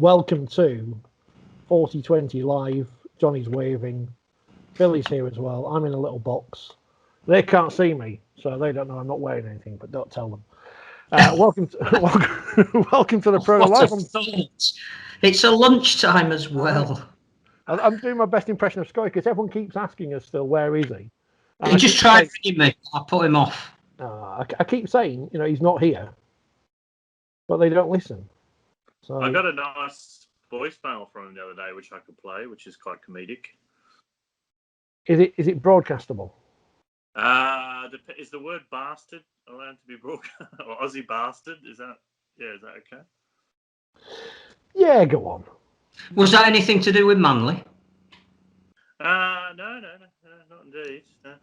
welcome to 4020 live. Johnny's waving. Billy's here as well. I'm in a little box. They can't see me, so they don't know I'm not wearing anything, but don't tell them. Welcome to the program live. It's a lunchtime as well. I'm doing my best impression of Scotty because everyone keeps asking us still, where is he? He just tried ringing me. I put him off. I keep saying, he's not here, but they don't listen. So I got a nice voicemail from him the other day, which I could play, which is quite comedic. Is it broadcastable? Is the word bastard allowed to be broadcast? Or Aussie bastard? Is that okay? Yeah, go on. Was that anything to do with Manly? No, not indeed. No.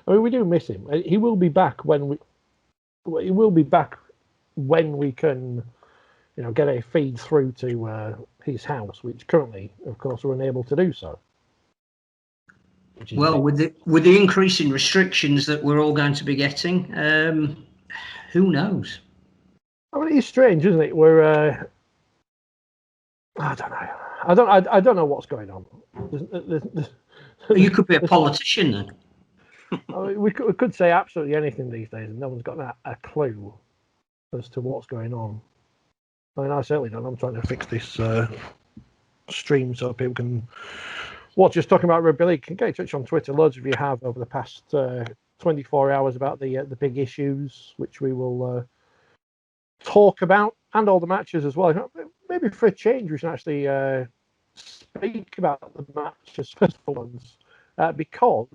I mean, we do miss him. He will be back when we can, get a feed through to his house, which currently, of course, we're unable to do so. Well, with the increase in restrictions that we're all going to be getting, who knows? I mean, it's strange, isn't it? We're I don't know. I don't know what's going on. You could be a politician then. I mean, we could say absolutely anything these days, and no one's got a clue as to what's going on. I mean, I certainly don't. I'm trying to fix this stream so people can watch us talking about rugby league. Can get in touch on Twitter. Loads of you have over the past 24 hours about the big issues, which we will talk about, and all the matches as well. Maybe for a change, we should actually speak about the matches first for once, because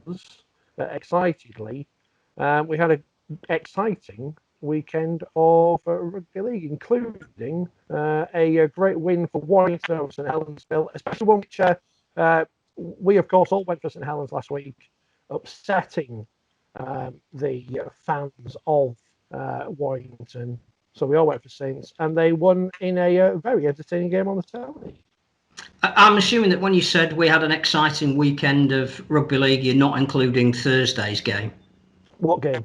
excitedly, we had an exciting weekend of rugby league, including a great win for Warrington over St Helens, especially one which we, of course, all went for St Helens last week, upsetting the fans of Warrington. So we all went for Saints, and they won in a very entertaining game on the telly. I'm assuming that when you said we had an exciting weekend of rugby league, you're not including Thursday's game. What game?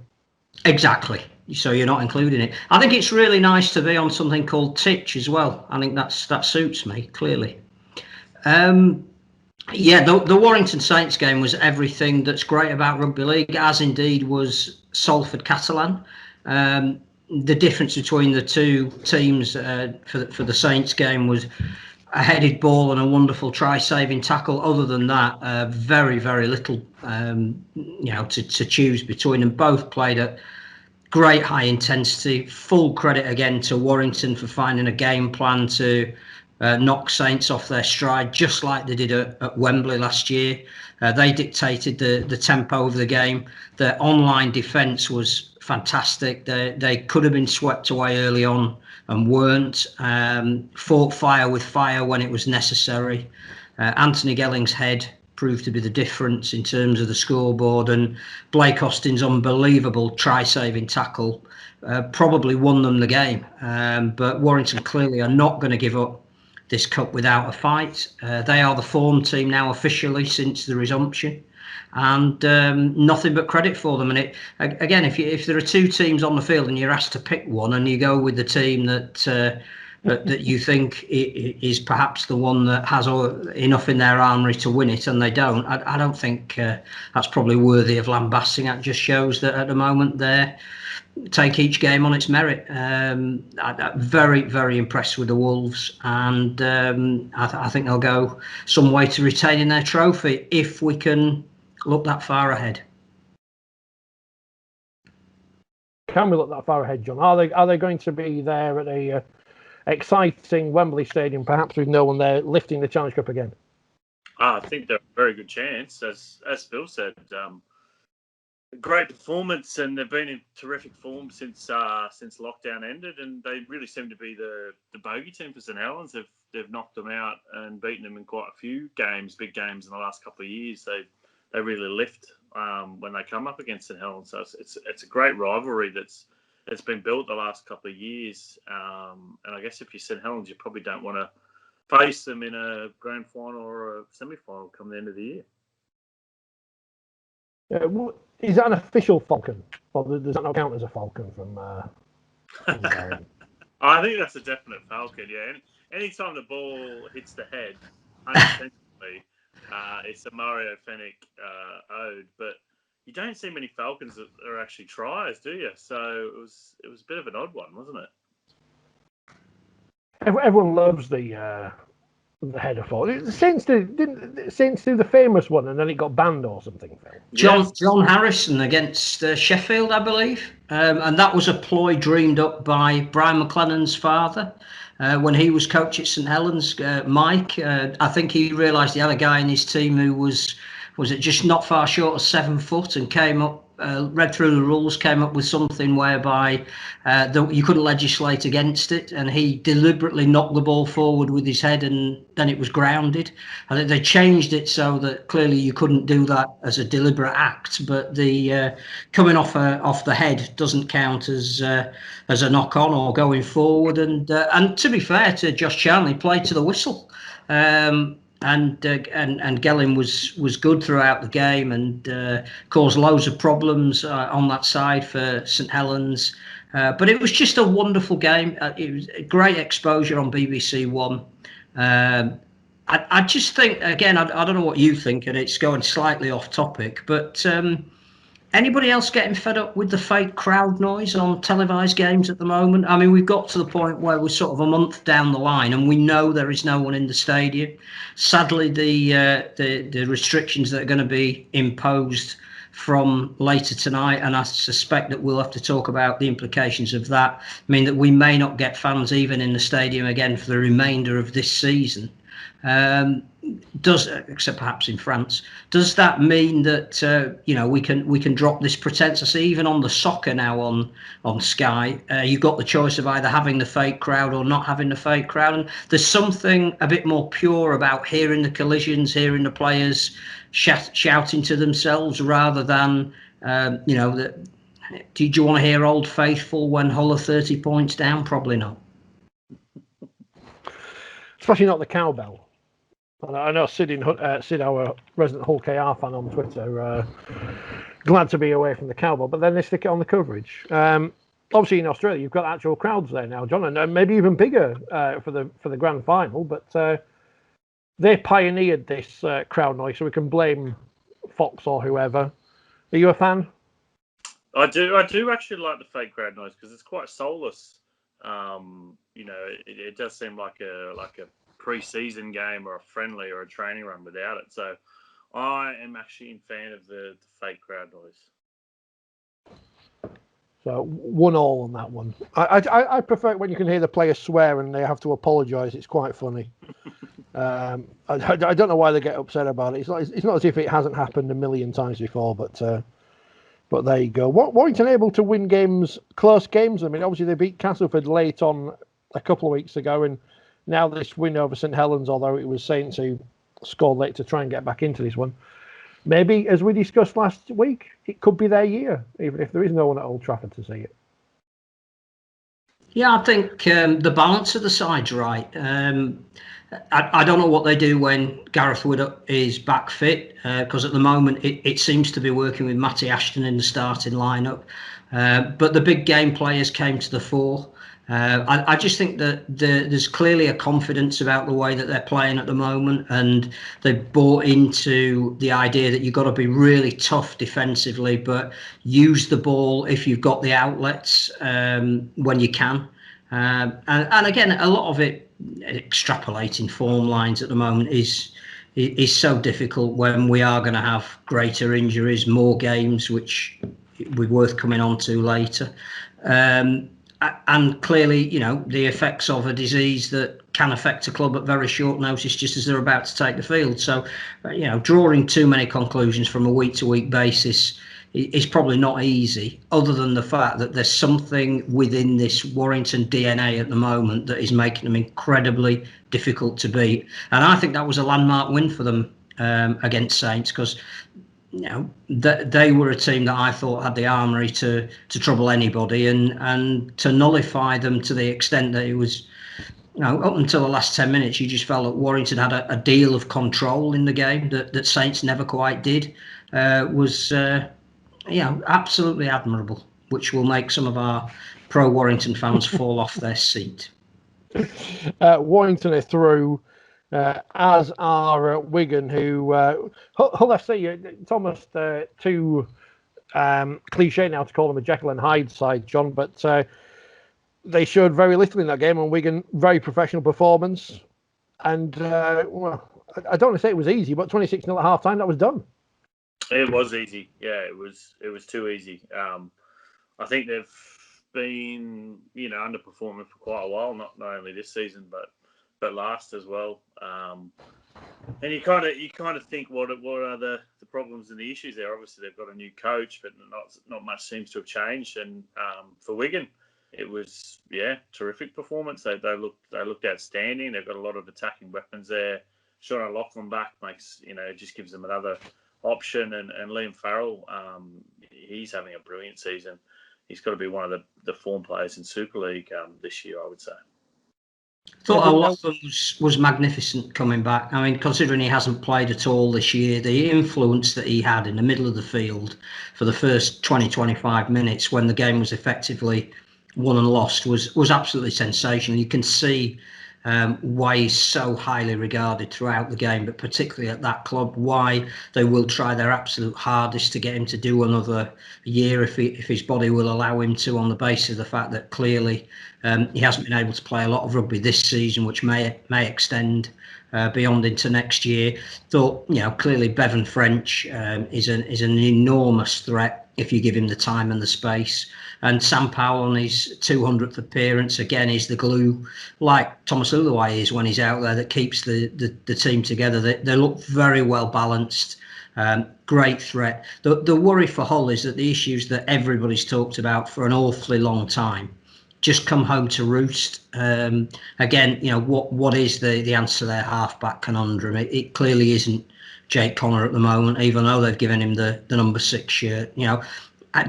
Exactly. So you're not including it. I think it's really nice to be on something called Titch as well. I think that suits me, clearly. The Warrington Saints game was everything that's great about rugby league, as indeed was Salford Catalan. The difference between the two teams for the Saints game was a headed ball and a wonderful try-saving tackle. Other than that, very, very little, to choose between them. Both played at great high intensity. Full credit again to Warrington for finding a game plan to knock Saints off their stride, just like they did at Wembley last year. They dictated the tempo of the game. Their online defence was fantastic. They could have been swept away early on and weren't. Fought fire with fire when it was necessary. Anthony Gelling's head proved to be the difference in terms of the scoreboard, and Blake Austin's unbelievable try-saving tackle probably won them the game. But Warrington clearly are not going to give up this cup without a fight. They are the form team now officially since the resumption, and nothing but credit for them. And again, if there are two teams on the field and you're asked to pick one, and you go with the team that you think is perhaps the one that has enough in their armoury to win it, and they don't, I don't think that's probably worthy of lambasting. That just shows that at the moment they take each game on its merit. I'm very, very impressed with the Wolves, and I think they'll go some way to retaining their trophy if we can look that far ahead. Can we look that far ahead, John? Are they going to be there at a exciting Wembley Stadium, perhaps with no one there, lifting the Challenge Cup again? I think they're a very good chance, as Phil said. Great performance, and they've been in terrific form since lockdown ended, and they really seem to be the bogey team for St Helens. They've knocked them out and beaten them in quite a few games, big games in the last couple of years. They really lift when they come up against St Helens. So it's a great rivalry that's been built the last couple of years. And I guess if you're St Helens, you probably don't want to face them in a grand final or a semi-final come the end of the year. Is that an official falcon, or does that not count as a falcon from? I think that's a definite falcon. Yeah, anytime the ball hits the head, unintentionally, it's a Mario Fenech ode. But you don't see many falcons that are actually tries, do you? So it was a bit of an odd one, wasn't it? Everyone loves the header for it. Saints do the famous one, and then it got banned or something, Phil. John Harrison against Sheffield, I believe, and that was a ploy dreamed up by Brian McLennan's father when he was coach at St Helens. Mike, I think he realised he had a guy in his team who was it just not far short of 7 foot, and came up. Read through the rules, came up with something whereby you couldn't legislate against it, and he deliberately knocked the ball forward with his head, and then it was grounded. I think they changed it so that clearly you couldn't do that as a deliberate act, but the coming off the head doesn't count as a knock on or going forward. And to be fair to Josh Charnley, played to the whistle. And Gelling was good throughout the game and caused loads of problems on that side for St Helens. But it was just a wonderful game. It was a great exposure on BBC One. I just think, again, I don't know what you think, and it's going slightly off topic, but anybody else getting fed up with the fake crowd noise on televised games at the moment? I mean, we've got to the point where we're sort of a month down the line and we know there is no one in the stadium. Sadly, the restrictions that are going to be imposed from later tonight, and I suspect that we'll have to talk about the implications of that, mean that we may not get fans even in the stadium again for the remainder of this season. Except perhaps in France, does that mean that we can drop this pretense? I see even on the soccer now on Sky, you've got the choice of either having the fake crowd or not having the fake crowd, and there's something a bit more pure about hearing the collisions, hearing the players shouting to themselves rather than do you want to hear Old Faithful when Hull are 30 points down? Probably not. Especially not the cowbell. I know Sid, our resident Hull KR fan on Twitter, glad to be away from the cowbell, but then they stick it on the coverage. Obviously, in Australia, you've got actual crowds there now, John, and maybe even bigger for the grand final. But they pioneered this crowd noise, so we can blame Fox or whoever. Are you a fan? I do actually like the fake crowd noise because it's quite soulless. It does seem like a pre-season game or a friendly or a training run without it. So I am actually a fan of the fake crowd noise. So 1-1 on that one. I prefer it when you can hear the players swear and they have to apologise. It's quite funny. I don't know why they get upset about it. It's not as if it hasn't happened a million times before, but there you go. Warrington able to win games, close games. I mean, obviously they beat Castleford late on a couple of weeks ago, and now this win over St Helens, although it was Saints who scored late to try and get back into this one. Maybe, as we discussed last week, it could be their year, even if there is no one at Old Trafford to see it. Yeah, I think the balance of the side's right. I don't know what they do when Gareth Wood is back fit, because at the moment it seems to be working with Matty Ashton in the starting lineup. But the big game players came to the fore. I just think that there's clearly a confidence about the way that they're playing at the moment, and they've bought into the idea that you've got to be really tough defensively, but use the ball if you've got the outlets when you can. And again, a lot of it, extrapolating form lines at the moment is so difficult when we are going to have greater injuries, more games, which we're worth coming on to later. And clearly, the effects of a disease that can affect a club at very short notice, just as they're about to take the field. So, drawing too many conclusions from a week-to-week basis is probably not easy, other than the fact that there's something within this Warrington DNA at the moment that is making them incredibly difficult to beat. And I think that was a landmark win for them against Saints, because they were a team that I thought had the armoury to trouble anybody, and to nullify them to the extent that it was, up until the last 10 minutes, you just felt that Warrington had a deal of control in the game that Saints never quite did. Was absolutely admirable. which will make some of our pro-Warrington fans fall off their seat. Warrington are through, as are Wigan, who Hull FC. It's almost too cliche now to call them a Jekyll and Hyde side, John, but they showed very little in that game, and Wigan, very professional performance. And well, I don't want to say it was easy, but 26-0 at half time, that was done. It was easy. Yeah, it was too easy. I think they've been, underperforming for quite a while, not only this season, but last as well. And you kind of think, what are the problems and the issues there? Obviously, they've got a new coach, but not much seems to have changed. And for Wigan, it was terrific performance. They looked outstanding. They've got a lot of attacking weapons there. Sean O'Loughlin back just gives them another option. And Liam Farrell, he's having a brilliant season. He's got to be one of the form players in Super League this year, I would say. Thought O'Loughlin was magnificent coming back. I mean, considering he hasn't played at all this year, the influence that he had in the middle of the field for the first 20-25 minutes when the game was effectively won and lost was absolutely sensational. You can see why he's so highly regarded throughout the game, but particularly at that club, why they will try their absolute hardest to get him to do another year if his body will allow him to, on the basis of the fact that clearly he hasn't been able to play a lot of rugby this season, which may extend beyond into next year. Thought, clearly Bevan French is an enormous threat if you give him the time and the space. And Sam Powell on his 200th appearance, again, is the glue, like Thomas Uluwai is when he's out there, that keeps the team together. They look very well balanced. Great threat. The worry for Hull is that the issues that everybody's talked about for an awfully long time just come home to roost. Again, what is the answer to their halfback conundrum? It clearly isn't Jake Connor at the moment, even though they've given him the number 6 shirt.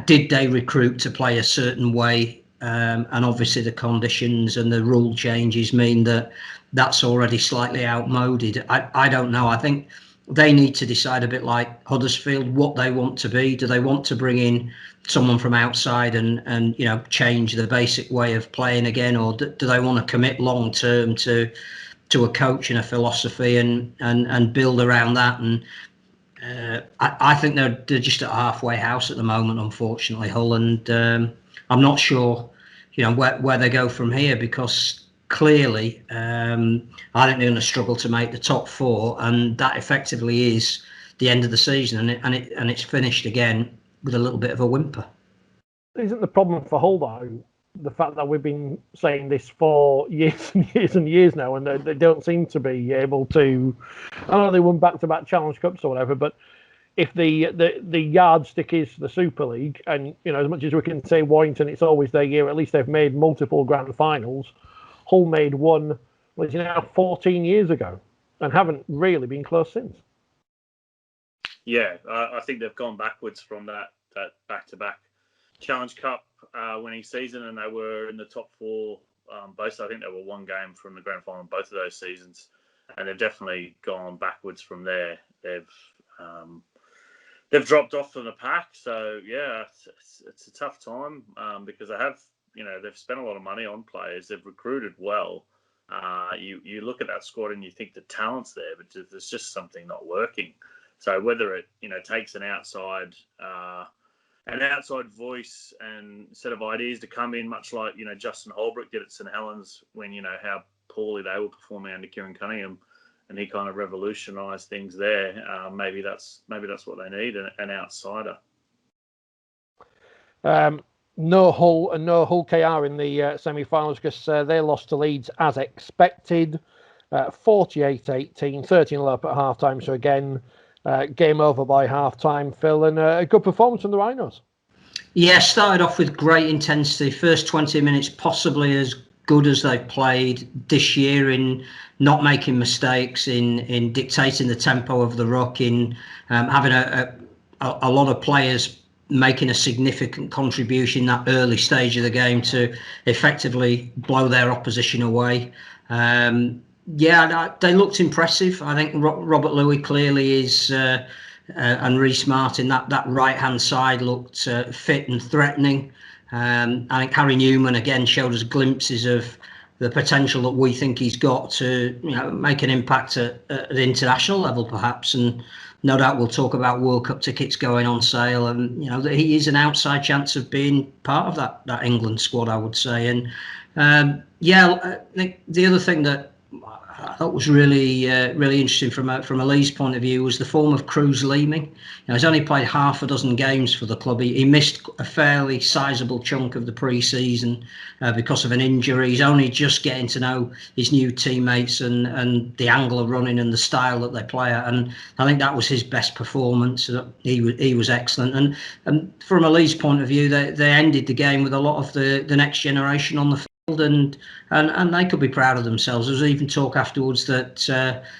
Did they recruit to play a certain way? And obviously the conditions and the rule changes mean that that's already slightly outmoded. I don't know. I think they need to decide, a bit like Huddersfield, what they want to be. Do they want to bring in someone from outside and change the basic way of playing again, or do they want to commit long term to a coach and a philosophy and build around that? And I think they're just at a halfway house at the moment, unfortunately, Hull, and I'm not sure where they go from here, because clearly I think they're going to struggle to make the top 4, and that effectively is the end of the season, and it's finished again with a little bit of a whimper. Isn't the problem for Hull, though, the fact that we've been saying this for years and years and years now, and they don't seem to be able to? I know they won back-to-back Challenge Cups or whatever, but if the yardstick is the Super League, and as much as we can say Warrington, it's always their year, at least they've made multiple grand finals. Hull made one, which is now 14 years ago, and haven't really been close since. Yeah, I think they've gone backwards from that back-to-back Challenge Cup winning season, and they were in the top 4 both. I think they were one game from the grand final in both of those seasons, and they've definitely gone backwards from there. They've dropped off from the pack, so yeah, it's a tough time because they have, they've spent a lot of money on players. They've recruited well. You look at that squad and you think the talent's there, but there's just something not working. So whether it takes an outside voice and set of ideas to come in, much like Justin Holbrook did at St Helens when how poorly they were performing under Kieran Cunningham, and he kind of revolutionised things there. Maybe that's what they need, an outsider. No Hull and no Hull KR in the semi-finals, because they lost to Leeds as expected, 48-18, 13-0 up at half-time. So again, game over by half-time, Phil, and a good performance from the Rhinos. Yeah, started off with great intensity. First 20 minutes possibly as good as they've played this year, in not making mistakes, in dictating the tempo of the ruck, in having a lot of players making a significant contribution in that early stage of the game to effectively blow their opposition away. They looked impressive. I think Robert Louis clearly is, and Reece Martin, that right-hand side looked fit and threatening. I think Harry Newman again showed us glimpses of the potential that we think he's got to, make an impact at the international level, perhaps. And no doubt we'll talk about World Cup tickets going on sale, and that he is an outside chance of being part of that England squad, I would say. And I think the other thing that I thought was really interesting from a Leeds point of view was the form of Cruz Leeming. He's only played half a dozen games for the club. He missed a fairly sizable chunk of the pre-season because of an injury. He's only just getting to know his new teammates and the angle of running and the style that they play at. And I think that was his best performance. He was excellent. And from a Leeds point of view, they ended the game with a lot of the next generation on the field. And they could be proud of themselves. There was even talk afterwards that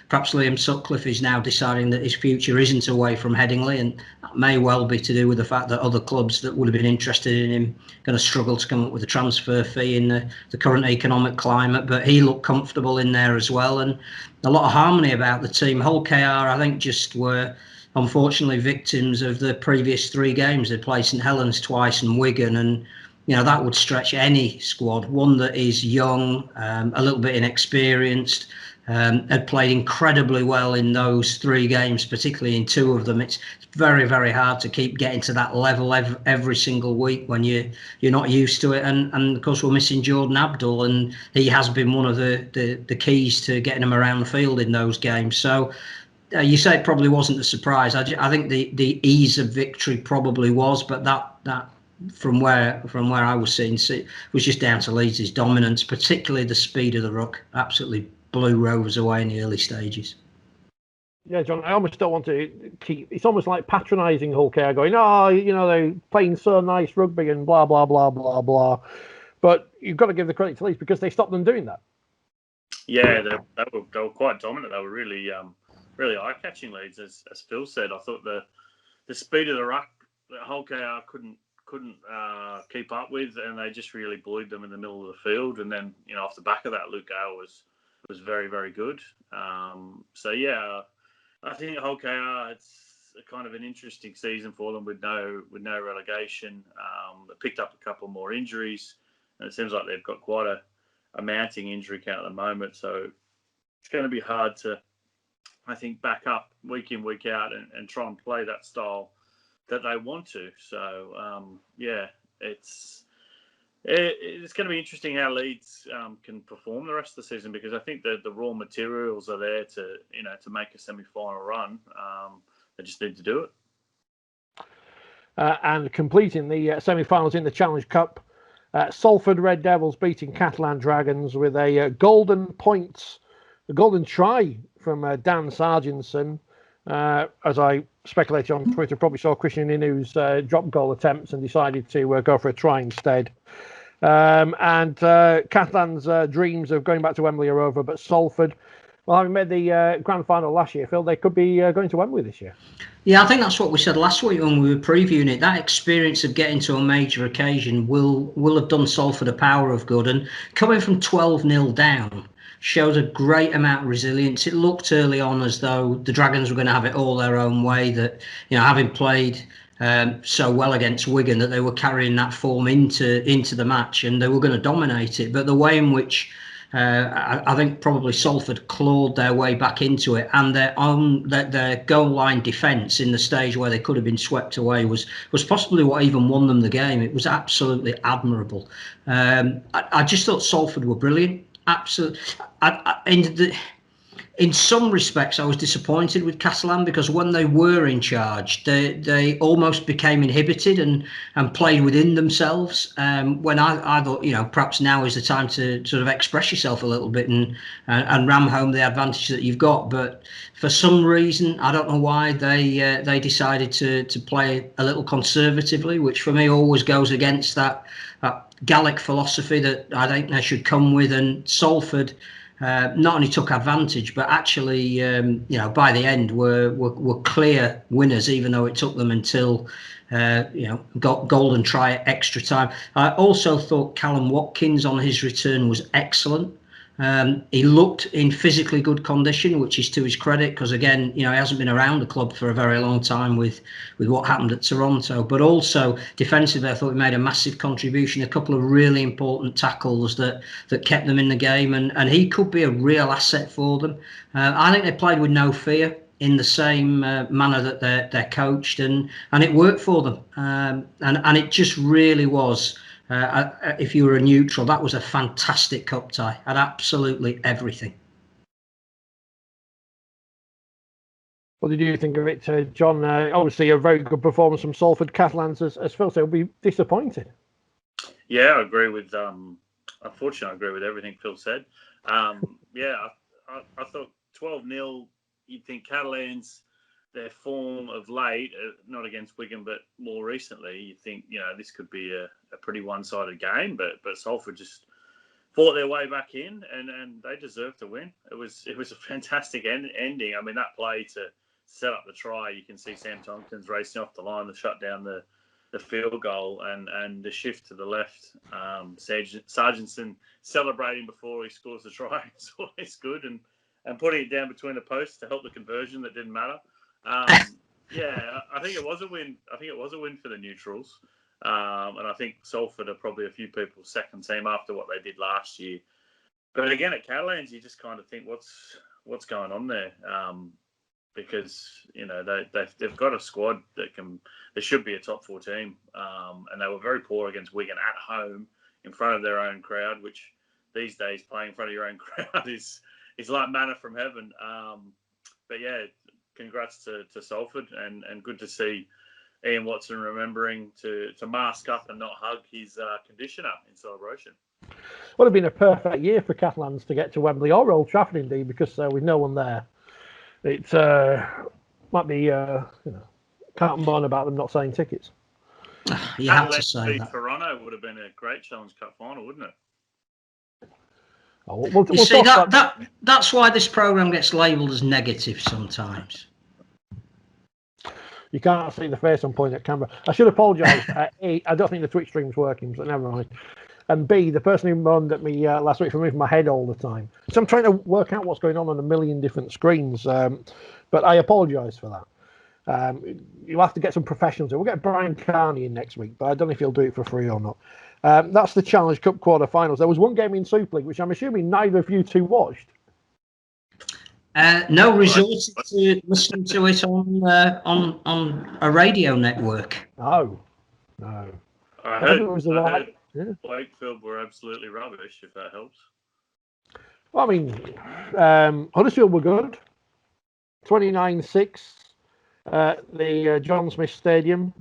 perhaps Liam Sutcliffe is now deciding that his future isn't away from Headingley, and that may well be to do with the fact that other clubs that would have been interested in him going to struggle to come up with a transfer fee in the current economic climate. But he looked comfortable in there as well, and a lot of harmony about the team. Hull KR, I think, just were unfortunately victims of the previous 3 games. They played St Helens twice and Wigan, and that would stretch any squad. One that is young, a little bit inexperienced, had played incredibly well in those 3 games, particularly in 2 of them. It's very, very hard to keep getting to that level every single week when you're not used to it. And of course, we're missing Jordan Abdul, and he has been one of the keys to getting him around the field in those games. So you say it probably wasn't a surprise. I think the ease of victory probably was, but that from where I was seeing, it was just down to Leeds' dominance, particularly the speed of the ruck. Absolutely blew Rovers away in the early stages. Yeah, John, I almost don't want to keep... It's almost like patronising Hull KR, going, they're playing so nice rugby and blah, blah, blah, blah, blah. But you've got to give the credit to Leeds because they stopped them doing that. Yeah, they were quite dominant. They were really really eye-catching, Leeds, as Phil said. I thought the speed of the ruck that Hull KR couldn't keep up with, and they just really bullied them in the middle of the field. And then, off the back of that, Luke Gale was very, very good. I think Hull KR, it's a kind of an interesting season for them with no relegation. They picked up a couple more injuries, and it seems like they've got quite a mounting injury count at the moment. So it's going to be hard to, I think, back up week in, week out and try and play that style that they want to. So, it's going to be interesting how Leeds can perform the rest of the season, because I think that the raw materials are there to make a semi-final run. They just need to do it. And completing the semi-finals in the Challenge Cup, Salford Red Devils beating Catalan Dragons with a golden try from Dan Sargentson. As I speculated on Twitter, probably saw Christian Inu's drop goal attempts and decided to go for a try instead. And Catalan's dreams of going back to Wembley are over, but Salford, well, having made the grand final last year, Phil, they could be going to Wembley this year. Yeah, I think that's what we said last week when we were previewing it. That experience of getting to a major occasion will have done Salford a power of good. And coming from 12-0 down showed a great amount of resilience. It looked early on as though the Dragons were going to have it all their own way, that, having played so well against Wigan, that they were carrying that form into the match and they were going to dominate it. But the way in which I think probably Salford clawed their way back into it, and their goal line defence in the stage where they could have been swept away was possibly what even won them the game. It was absolutely admirable. I just thought Salford were brilliant. Absolutely. In some respects, I was disappointed with Catalan, because when they were in charge, they almost became inhibited and played within themselves. When I thought, perhaps now is the time to sort of express yourself a little bit and ram home the advantage that you've got. But for some reason, I don't know why, they decided to play a little conservatively, which for me always goes against that Gallic philosophy that I think they should come with. And Salford not only took advantage, but actually, by the end were clear winners, even though it took them until, got golden try at extra time. I also thought Callum Watkins on his return was excellent. He looked in physically good condition, which is to his credit, because again, he hasn't been around the club for a very long time with what happened at Toronto. But also defensively, I thought he made a massive contribution. A couple of really important tackles that kept them in the game, and he could be a real asset for them. I think they played with no fear, in the same manner that they're coached, and it worked for them. And it just really was. If you were a neutral, that was a fantastic cup tie. Had absolutely everything. What did you think of it, John? Obviously, a very good performance from Salford Catalans, as Phil said, will be disappointed. Yeah, I agree with. Unfortunately, I agree with everything Phil said. I thought 12-0. You'd think Catalans, their form of late, not against Wigan, but more recently, you think this could be a pretty one-sided game. But Salford just fought their way back in, and they deserved to win. It was a fantastic ending. I mean, that play to set up the try, you can see Sam Tompkins racing off the line to shut down the field goal, and the shift to the left. Sargentson celebrating before he scores the try. It's always good, and putting it down between the posts to help the conversion that didn't matter. I think it was a win. I think it was a win for the neutrals. And I think Salford are probably a few people's second team after what they did last year. But again, at Catalans, you just kind of think, what's going on there? Because they've got a squad they should be a top 4 team, and they were very poor against Wigan at home in front of their own crowd, which these days playing in front of your own crowd is like manna from heaven. But yeah, congrats to Salford, and good to see Ian Watson remembering to mask up and not hug his conditioner in celebration. Would have been a perfect year for Catalans to get to Wembley or Old Trafford, indeed, because with no one there, it might be can't moan about them not selling tickets. You have to say that. Toronto would have been a great Challenge Cup final, wouldn't it? We'll see that's why this programme gets labelled as negative sometimes. You can't see the face on point at camera. I should apologise. A, I don't think the Twitch stream's working, but never mind. And B, the person who moaned at me last week for moving my head all the time. So I'm trying to work out what's going on a million different screens. But I apologise for that. You'll have to get some professionals in. We'll get Brian Carney in next week, but I don't know if he'll do it for free or not. That's the Challenge Cup quarter-finals. There was one game in Super League, which I'm assuming neither of you two watched. No, resorted to listen to it on a radio network. No. I heard Wakefield were absolutely rubbish, if that helps. Well, I mean, Huddersfield were good. 29-6. The John Smith Stadium.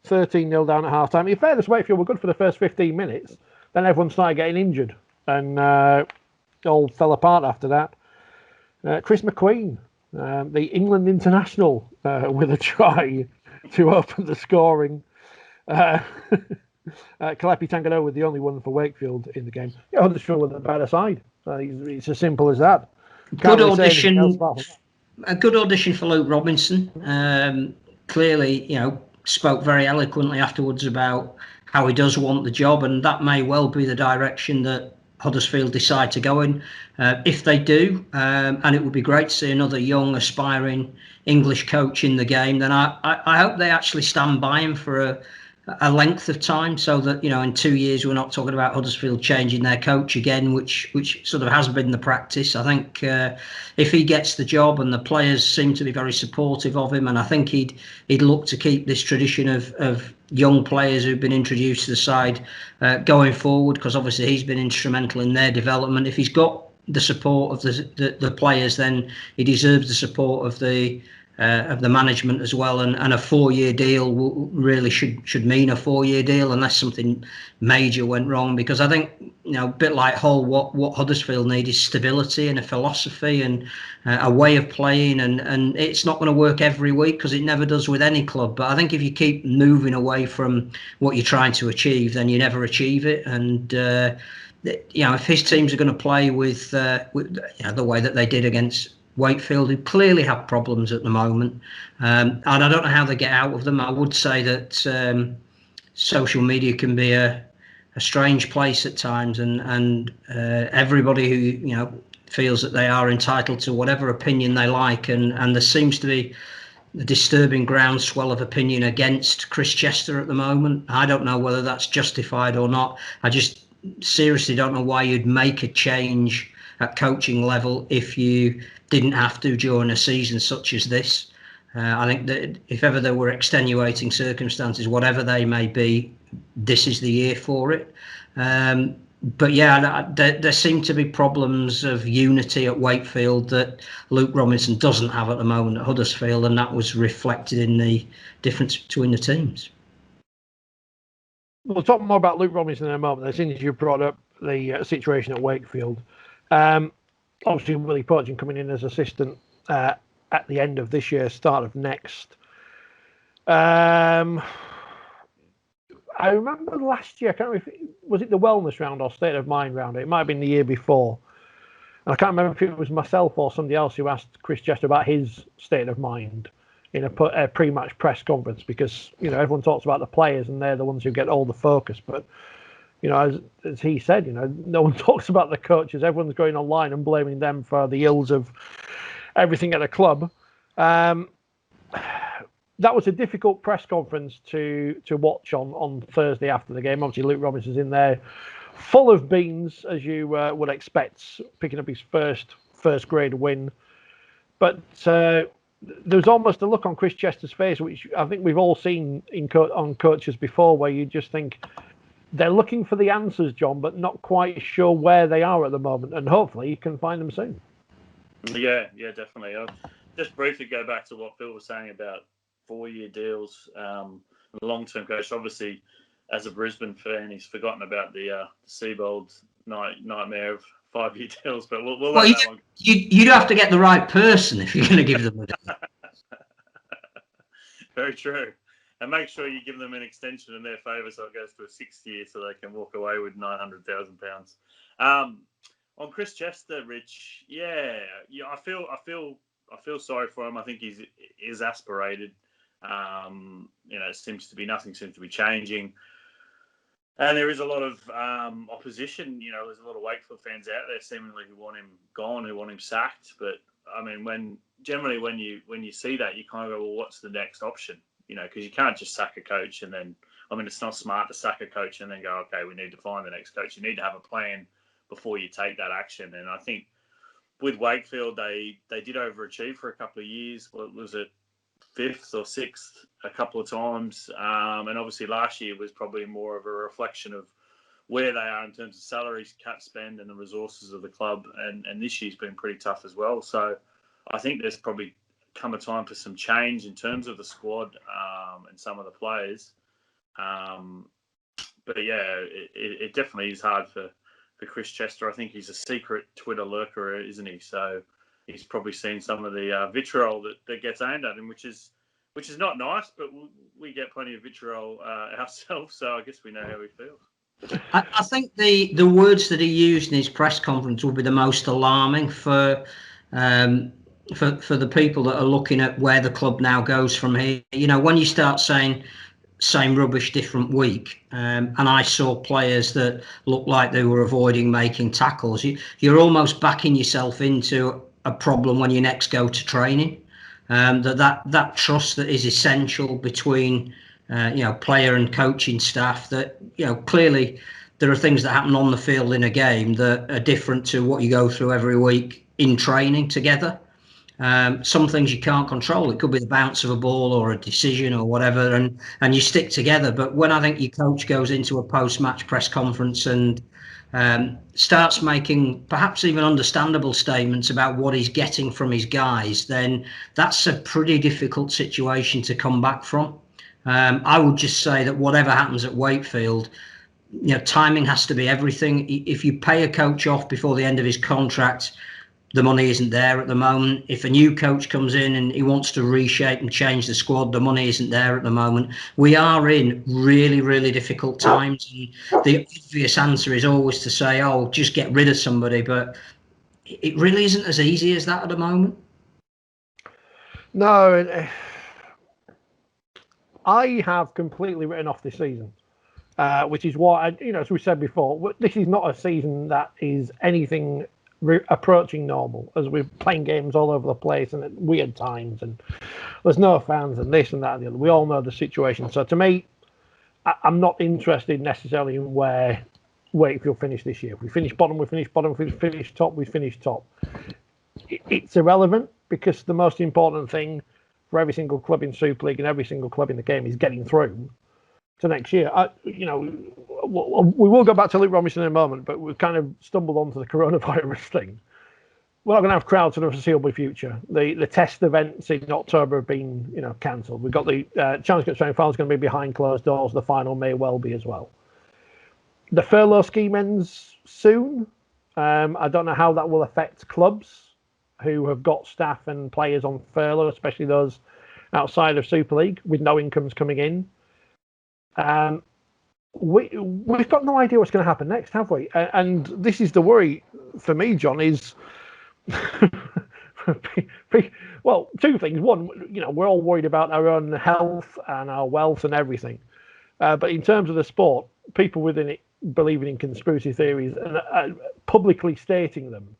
13-0 down at half-time. In fairness, Wakefield were good for the first 15 minutes. Then everyone started getting injured. And it all fell apart after that. Chris McQueen, the England international, with a try to open the scoring. Kalepi Tanganoo was the only one for Wakefield in the game. Yeah, Huddersfield were the better side. It's as simple as that. Good audition. A good audition for Luke Robinson. Clearly, spoke very eloquently afterwards about how he does want the job, and that may well be the direction that Huddersfield decide to go in. If they do, and it would be great to see another young, aspiring English coach in the game, then I hope they actually stand by him for a length of time, so that in 2 years we're not talking about Huddersfield changing their coach again, which sort of has been the practice. I think if he gets the job, and the players seem to be very supportive of him, and I think he'd look to keep this tradition of young players who've been introduced to the side going forward, because obviously he's been instrumental in their development. If he's got the support of the players, then he deserves the support of the management as well, and a 4-year deal really should mean a 4-year deal, unless something major went wrong. Because I think a bit like Hull, what Huddersfield need is stability and a philosophy and a way of playing, and it's not going to work every week, because it never does with any club. But I think if you keep moving away from what you're trying to achieve, then you never achieve it. And if his teams are going to play with the way that they did against Wakefield, who clearly have problems at the moment, and I don't know how they get out of them. I would say that social media can be a a strange place at times, and everybody who feels that they are entitled to whatever opinion they like, and there seems to be a disturbing groundswell of opinion against Chris Chester at the moment. I don't know whether that's justified or not. I just seriously don't know why you'd make a change at coaching level if you didn't have to during a season such as this. I think that if ever there were extenuating circumstances, whatever they may be, this is the year for it. But yeah, there seem to be problems of unity at Wakefield that Luke Robinson doesn't have at the moment at Huddersfield, and that was reflected in the difference between the teams. We'll talk more about Luke Robinson in a moment. As soon as you brought up the situation at Wakefield, obviously Willie Porchin coming in as assistant at the end of this year, start of next. I remember last year, I can't remember was it the wellness round or state of mind round? It might have been the year before. And I can't remember if it was myself or somebody else who asked Chris Chester about his state of mind in a pre-match press conference, because everyone talks about the players and they're the ones who get all the focus. But as he said, no one talks about the coaches. Everyone's going online and blaming them for the ills of everything at the club. That was a difficult press conference to watch on Thursday after the game. Obviously, Luke Robinson's in there, full of beans, as you would expect, picking up his first grade win. But there's almost a look on Chris Chester's face, which I think we've all seen on coaches before, where you just think they're looking for the answers, John, but not quite sure where they are at the moment. And hopefully, you can find them soon. Yeah, definitely. I'll just briefly go back to what Phil was saying about 4-year deals, long-term coach. Obviously, as a Brisbane fan, he's forgotten about the Seabold nightmare of 5-year deals. But we'll let that one. You'd have to get the right person if you're going to give them a deal. Very true. And make sure you give them an extension in their favour so it goes to a 6th year so they can walk away with £900,000. On Chris Chester, Rich, I feel sorry for him. I think he's exasperated. Nothing seems to be changing, and there is a lot of opposition. There's a lot of Wakefield fans out there seemingly who want him gone, who want him sacked. But I mean, when you see that, you kind of go, well, what's the next option? Because you can't just sack a coach and then, it's not smart to sack a coach and then go, okay, we need to find the next coach. You need to have a plan before you take that action. And I think with Wakefield, they did overachieve for a couple of years. What was it, 5th or 6th a couple of times? And obviously last year was probably more of a reflection of where they are in terms of salaries, cap spend, and the resources of the club. And this year's been pretty tough as well. So I think there's probably come a time for some change in terms of the squad and some of the players. But yeah, it definitely is hard for Chris Chester. I think he's a secret Twitter lurker, isn't he? So he's probably seen some of the vitriol that gets aimed at him, which is not nice, but we get plenty of vitriol ourselves, so I guess we know how he feels. I think the words that he used in his press conference will be the most alarming for the people that are looking at where the club now goes from here. When you start saying same rubbish, different week, and I saw players that looked like they were avoiding making tackles, you're almost backing yourself into a problem when you next go to training. That trust that is essential between player and coaching staff, that clearly there are things that happen on the field in a game that are different to what you go through every week in training together. Some things you can't control. It could be the bounce of a ball or a decision or whatever, and you stick together. But when I think your coach goes into a post-match press conference and starts making perhaps even understandable statements about what he's getting from his guys, then that's a pretty difficult situation to come back from. I would just say that whatever happens at Wakefield, timing has to be everything. If you pay a coach off before the end of his contract, the money isn't there at the moment. If a new coach comes in and he wants to reshape and change the squad, the money isn't there at the moment. We are in really, really difficult times. And the obvious answer is always to say, oh, just get rid of somebody. But it really isn't as easy as that at the moment. No, I have completely written off this season. which is what, as we said before, this is not a season that is anything approaching normal, as we're playing games all over the place and at weird times, and there's no fans and this and that and the other. We all know the situation. So to me, I'm not interested necessarily in where Wakefield finish this year. If we finish bottom, we finish bottom. If we finish top, we finish top. It's irrelevant, because the most important thing for every single club in Super League and every single club in the game is getting through to next year. We will go back to Luke Robinson in a moment, but we've kind of stumbled onto the coronavirus thing. We're not going to have crowds for the foreseeable future. The test events in October have been, cancelled. We've got the Challenge Cup semi-final is going to be behind closed doors. The final may well be as well. The furlough scheme ends soon. I don't know how that will affect clubs who have got staff and players on furlough, especially those outside of Super League with no incomes coming in. We've got no idea what's going to happen next, have we? And this is the worry for me, John, is well, two things. One, we're all worried about our own health and our wealth and everything. But in terms of the sport, people within it believing in conspiracy theories and publicly stating them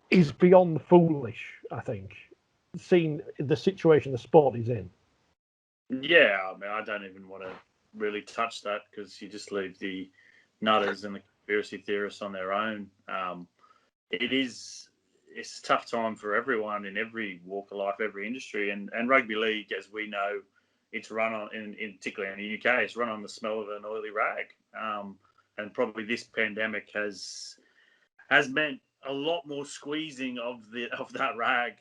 is beyond foolish, I think, seeing the situation the sport is in. Yeah, I mean, I don't even want to really touch that, because you just leave the nutters and the conspiracy theorists on their own. It's a tough time for everyone in every walk of life, every industry, and rugby league, as we know, it's run on, in particularly in the UK, it's run on the smell of an oily rag. And probably this pandemic has meant a lot more squeezing of that rag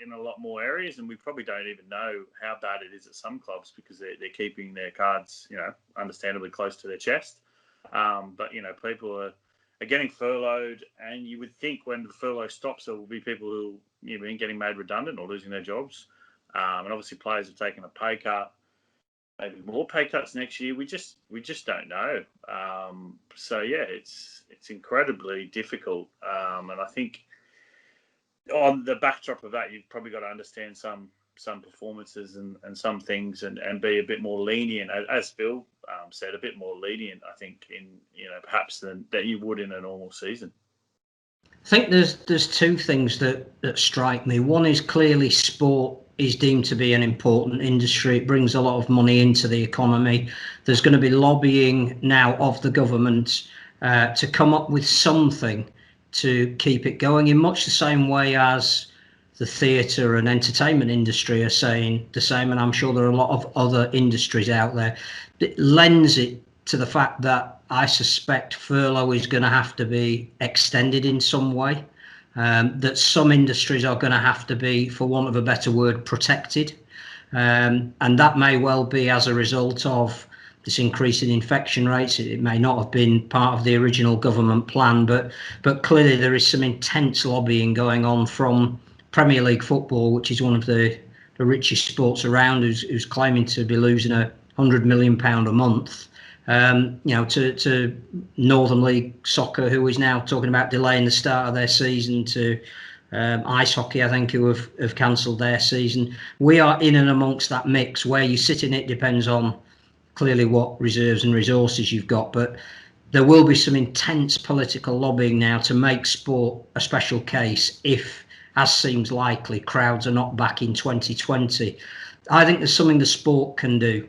in a lot more areas, and we probably don't even know how bad it is at some clubs, because they're keeping their cards, understandably close to their chest. But people are getting furloughed, and you would think when the furlough stops, there will be people who are getting made redundant or losing their jobs, and obviously players have taken a pay cut. Maybe more pay cuts next year. We just don't know. So yeah, it's incredibly difficult. And I think on the backdrop of that, you've probably got to understand some performances and some things, and be a bit more lenient, as Phil said, a bit more lenient, I think, in perhaps than that you would in a normal season. I think there's two things that strike me. One is clearly sport is deemed to be an important industry. It brings a lot of money into the economy. There's going to be lobbying now of the government to come up with something to keep it going, in much the same way as the theatre and entertainment industry are saying the same. And I'm sure there are a lot of other industries out there. It lends it to the fact that I suspect furlough is going to have to be extended in some way. That some industries are going to have to be, for want of a better word, protected. And that may well be as a result of this increase in infection rates. It may not have been part of the original government plan, but clearly there is some intense lobbying going on from Premier League football, which is one of the richest sports around, who's claiming to be losing £100 million a month. To Northern League Soccer, who is now talking about delaying the start of their season, to ice hockey, I think, who have cancelled their season. We are in and amongst that mix. Where you sit in it depends on clearly what reserves and resources you've got, but there will be some intense political lobbying now to make sport a special case if, as seems likely, crowds are not back in 2020. I think there's something the sport can do.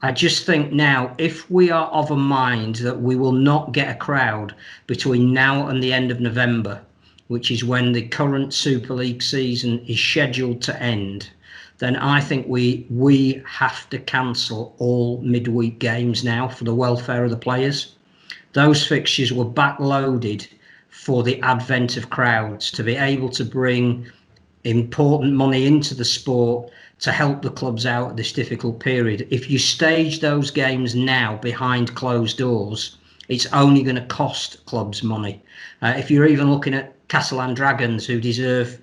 I just think now, if we are of a mind that we will not get a crowd between now and the end of November, which is when the current Super League season is scheduled to end, then I think we have to cancel all midweek games now for the welfare of the players. Those fixtures were backloaded for the advent of crowds, to be able to bring important money into the sport to help the clubs out at this difficult period. If you stage those games now behind closed doors, it's only going to cost clubs money. If you're even looking at Catalan Dragons, who deserve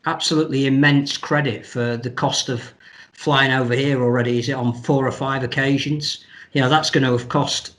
absolutely immense credit for the cost of flying over here already, is it on 4 or 5 occasions? That's going to have cost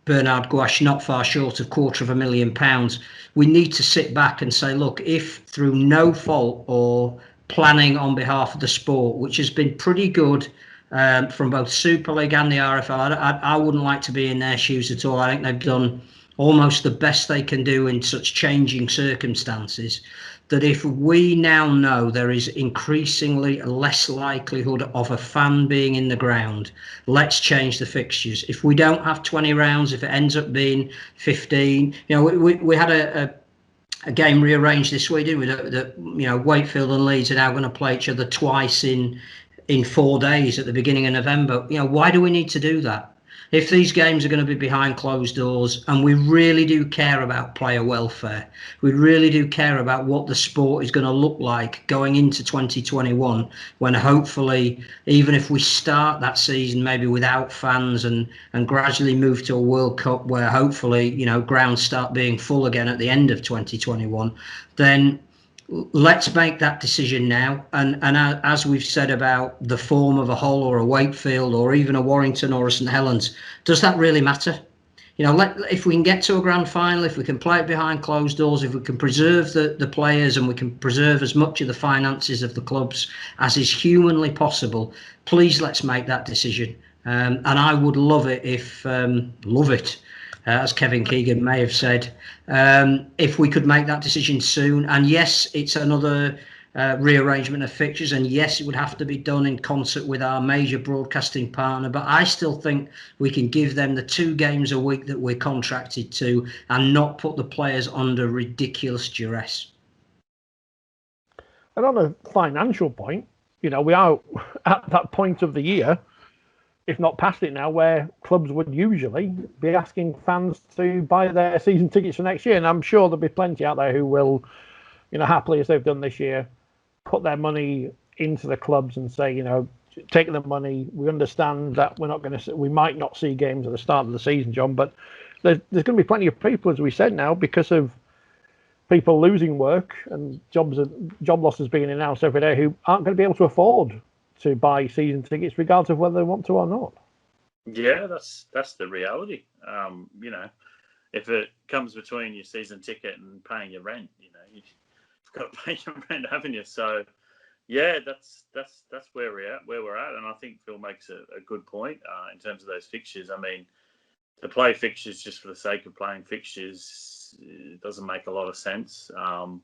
Bernard Gouache not far short of £250,000. We need to sit back and say, look, if through no fault or planning on behalf of the sport, which has been pretty good from both Super League and the RFL. I wouldn't like to be in their shoes at all. I think they've done almost the best they can do in such changing circumstances, that if we now know there is increasingly less likelihood of a fan being in the ground, let's change the fixtures. If we don't have 20 rounds, if it ends up being 15, we had a game rearranged this week, didn't we? That Wakefield and Leeds are now going to play each other twice in 4 days at the beginning of November. Why do we need to do that? If these games are going to be behind closed doors, and we really do care about player welfare, we really do care about what the sport is going to look like going into 2021, when hopefully, even if we start that season maybe without fans and gradually move to a World Cup where hopefully, grounds start being full again at the end of 2021, then let's make that decision now. And as we've said about the form of a Hull or a Wakefield or even a Warrington or a St Helens, does that really matter? If we can get to a grand final, if we can play it behind closed doors, if we can preserve the players and we can preserve as much of the finances of the clubs as is humanly possible, please let's make that decision. And I would love it if, as Kevin Keegan may have said, if we could make that decision soon. And yes, it's another rearrangement of fixtures, and yes, it would have to be done in concert with our major broadcasting partner, but I still think we can give them the 2 games a week that we're contracted to and not put the players under ridiculous duress. And on a financial point, we are at that point of the year, if not past it now, where clubs would usually be asking fans to buy their season tickets for next year. And I'm sure there'll be plenty out there who will, happily, as they've done this year, put their money into the clubs and say, take the money. We understand that we might not see games at the start of the season, John, but there's going to be plenty of people, as we said now, because of people losing work and job losses being announced every day, who aren't going to be able to afford to buy season tickets, regardless of whether they want to or not. Yeah, that's the reality. If it comes between your season ticket and paying your rent, you've got to pay your rent, haven't you? So, yeah, that's where we're at, and I think Phil makes a good point in terms of those fixtures. I mean, to play fixtures just for the sake of playing fixtures, it doesn't make a lot of sense. And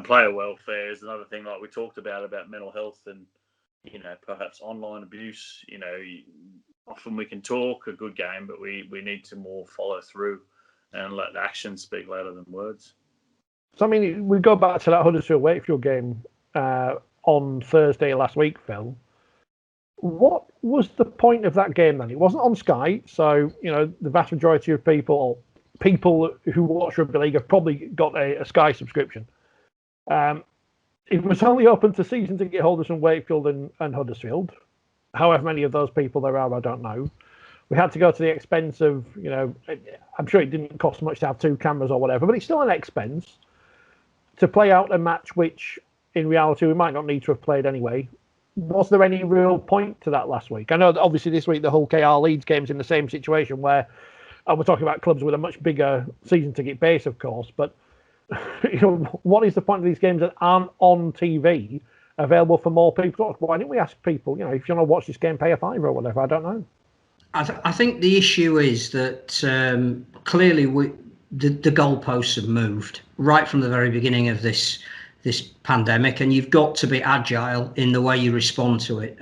player welfare is another thing, like we talked about mental health and perhaps online abuse. Often we can talk a good game, but we need to more follow through and let actions speak louder than words. So, I mean, we go back to that Huddersfield Wakefield game on Thursday last week, Phil. What was the point of that game then? It wasn't on Sky, so, the vast majority of people who watch Rugby League have probably got a Sky subscription. It was only open to season ticket holders from Wakefield and Huddersfield. However many of those people there are, I don't know. We had to go to the expense of, I'm sure it didn't cost much to have 2 cameras or whatever, but it's still an expense to play out a match which, in reality, we might not need to have played anyway. Was there any real point to that last week? I know that obviously this week the Hull KR Leeds game's in the same situation where we're talking about clubs with a much bigger season ticket base, of course, but what is the point of these games that aren't on TV available for more people? Why didn't we ask people, if you want to watch this game, pay a $5 or whatever? I don't know. I think the issue is that clearly the goalposts have moved right from the very beginning of this pandemic, and you've got to be agile in the way you respond to it.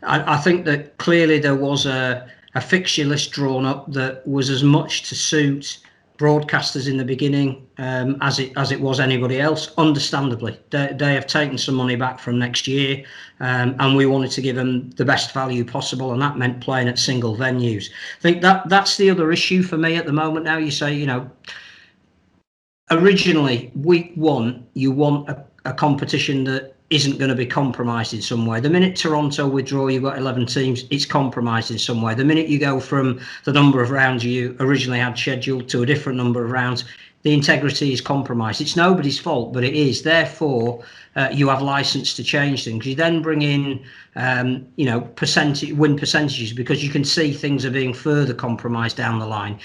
I think that clearly there was a fixture list drawn up that was as much to suit broadcasters in the beginning as it was anybody else. Understandably, they have taken some money back from next year, and we wanted to give them the best value possible, and that meant playing at single venues. I think that's the other issue for me at the moment. Now, you say, originally week 1 you want a competition that isn't going to be compromised in some way. The minute Toronto withdraw, you've got 11 teams, it's compromised in some way. The minute you go from the number of rounds you originally had scheduled to a different number of rounds, the integrity is compromised. It's nobody's fault, but it is. Therefore, you have license to change things. You then bring in, win percentages, because you can see things are being further compromised down the line.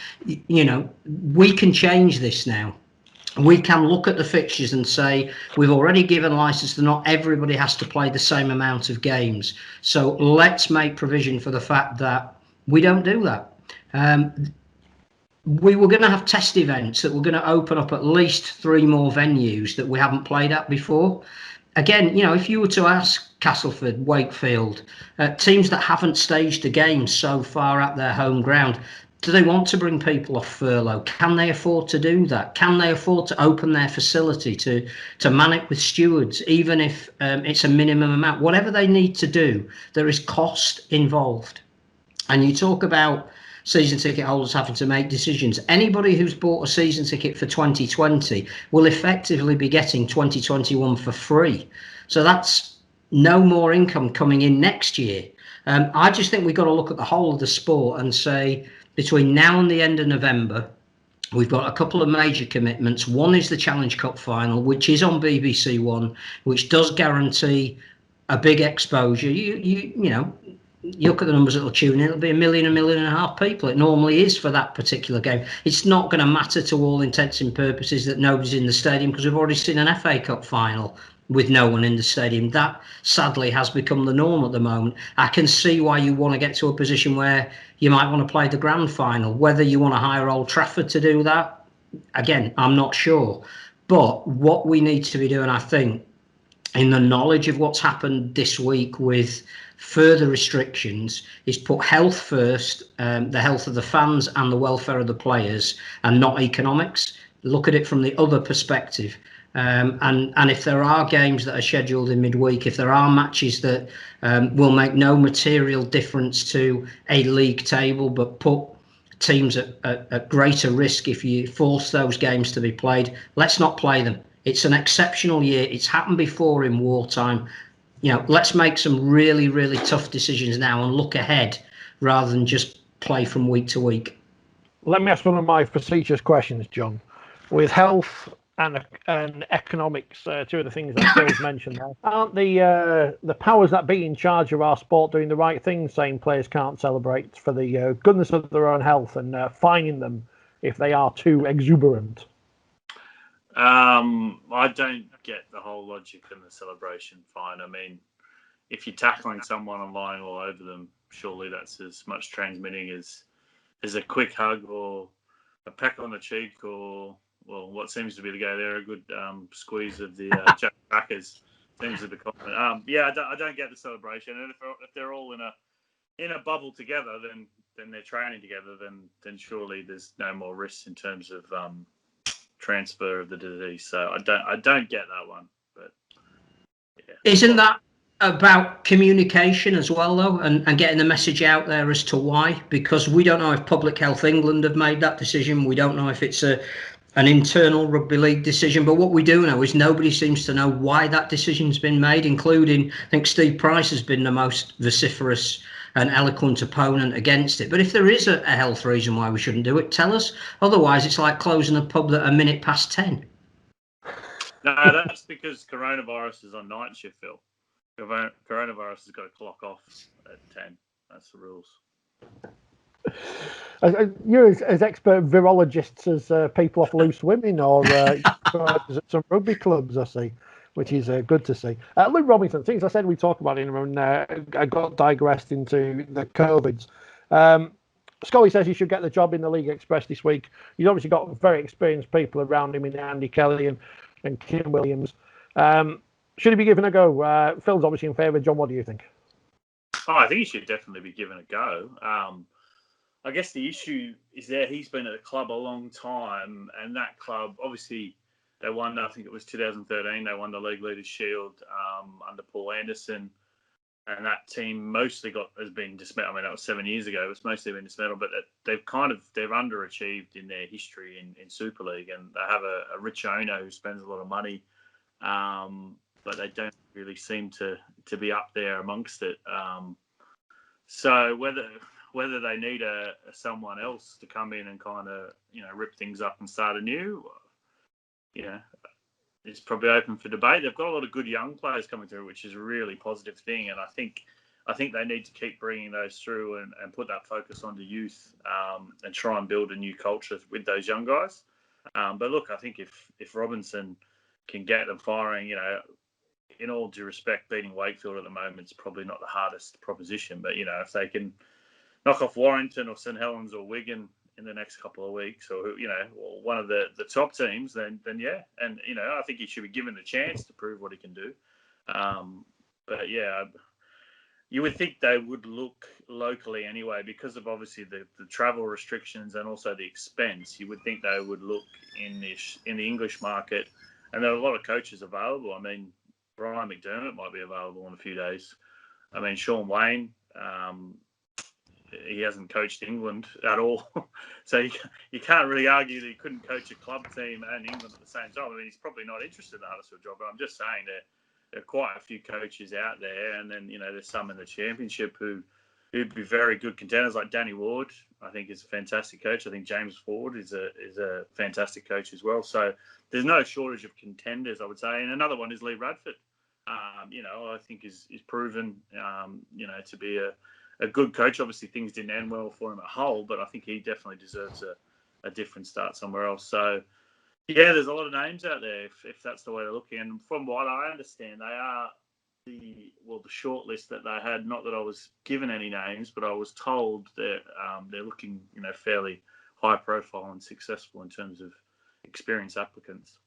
We can change this now. we can look at the fixtures and say we've already given license to not everybody has to play the same amount of games. So let's make provision for the fact that we don't do that. We were going to have test events that were going to open up at least 3 more venues that we haven't played at before. Again, you know, if you were to ask Castleford, Wakefield, teams that haven't staged a game so far at their home ground, do they want to bring people off furlough? Can they afford to do that? Can they afford to open their facility to man it with stewards, even if it's a minimum amount? Whatever they need to do, there is cost involved. And you talk about season ticket holders having to make decisions. Anybody who's bought a season ticket for 2020 will effectively be getting 2021 for free. So that's no more income coming in next year. I just think we've got to look at the whole of the sport and say, between now and the end of November, we've got a couple of major commitments. One is the Challenge Cup final, which is on BBC One, which does guarantee a big exposure. You know, you look at the numbers that'll tune in, it'll be 1 million, 1.5 million people. It normally is for that particular game. It's not going to matter to all intents and purposes that nobody's in the stadium, because we've already seen an FA Cup final with no one in the stadium. That sadly has become the norm at the moment. I can see why you want to get to a position where you might want to play the grand final. Whether you want to hire Old Trafford to do that, again, I'm not sure. But what we need to be doing, I think, in the knowledge of what's happened this week with further restrictions, is put health first, the health of the fans and the welfare of the players, and not economics. Look at it from the other perspective. And if there are games that are scheduled in midweek, if there are matches that will make no material difference to a league table, but put teams at greater risk if you force those games to be played, let's not play them. It's an exceptional year. It's happened before in wartime. You know, let's make some really, really tough decisions now and look ahead rather than just play from week to week. Let me ask one of my facetious questions, John. With health and economics, two of the things that Phil's mentioned there, aren't the powers that be in charge of our sport doing the right thing, saying players can't celebrate for the goodness of their own health and fining them if they are too exuberant? I don't get the whole logic in the celebration fine. I mean, if you're tackling someone and lying all over them, surely that's as much transmitting as a quick hug or a peck on the cheek or, well, what seems to be the go there, a good squeeze of the jack backers seems to be common. Yeah, I don't get the celebration. And if they're all in a bubble together, then they're training together, then surely there's no more risks in terms of transfer of the disease. So I don't get that one. But yeah. Isn't that about communication as well, though, and getting the message out there as to why? Because we don't know if Public Health England have made that decision. We don't know if it's an internal Rugby League decision. But what we do know is nobody seems to know why that decision's been made, including, I think, Steve Price has been the most vociferous and eloquent opponent against it. But if there is a health reason why we shouldn't do it, tell us. Otherwise, it's like closing a pub at 10:01. No, that's because coronavirus is on night shift, Phil. Coronavirus has got to clock off at 10. That's the rules. You're as expert virologists as people off Loose Women or some rugby clubs, I see, which is good to see. Luke Robinson, things I said we talked about him, and I got digressed into the COVIDs. Scully says he should get the job in the League Express this week. He's obviously got very experienced people around him in Andy Kelly and Kim Williams. Should he be given a go? Phil's obviously in favour. John, what do you think? Oh, I think he should definitely be given a go. I guess the issue is that he's been at the club a long time, and that club, obviously, they won, I think it was 2013, they won the League Leaders' Shield under Paul Anderson, and that team mostly has been dismantled. I mean, that was 7 years ago. It's mostly been dismantled, but they've underachieved in their history in Super League, and they have a rich owner who spends a lot of money, but they don't really seem to be up there amongst it. So whether they need someone else to come in and kind of, rip things up and start anew, it's probably open for debate. They've got a lot of good young players coming through, which is a really positive thing. And I think they need to keep bringing those through and put that focus on the youth and try and build a new culture with those young guys. But look, I think if Robinson can get them firing, in all due respect, beating Wakefield at the moment is probably not the hardest proposition. But if they can knock off Warrington or St Helens or Wigan in the next couple of weeks, or or one of the top teams, then yeah, and I think he should be given the chance to prove what he can do. But yeah, you would think they would look locally anyway, because of obviously the travel restrictions and also the expense. You would think they would look in the English market, and there are a lot of coaches available. I mean, Brian McDermott might be available in a few days. I mean, Sean Wayne, he hasn't coached England at all, so you can't really argue that he couldn't coach a club team and England at the same time. I mean, he's probably not interested in the Huddersfield job, but I'm just saying that there are quite a few coaches out there, and then there's some in the Championship who'd be very good contenders, like Danny Ward. I think is a fantastic coach. I think James Ford is a fantastic coach as well. So there's no shortage of contenders, I would say. And another one is Lee Radford. I think is proven to be a good coach. Obviously, things didn't end well for him at Hull, but I think he definitely deserves a different start somewhere else. So, yeah, there's a lot of names out there if that's the way they're looking. And from what I understand, they are the short list that they had. Not that I was given any names, but I was told that they're looking, fairly high profile and successful in terms of experienced applicants.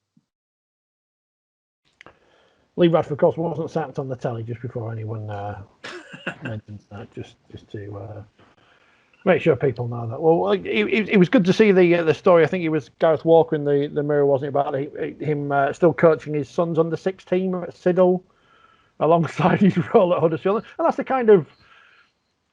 Lee Radford, of course, wasn't sacked on the telly just before anyone mentions that, just to make sure people know that. Well, it was good to see the story. I think it was Gareth Walker in the Mirror, wasn't it, about him still coaching his son's under-6 team at Siddle alongside his role at Huddersfield. And that's the kind of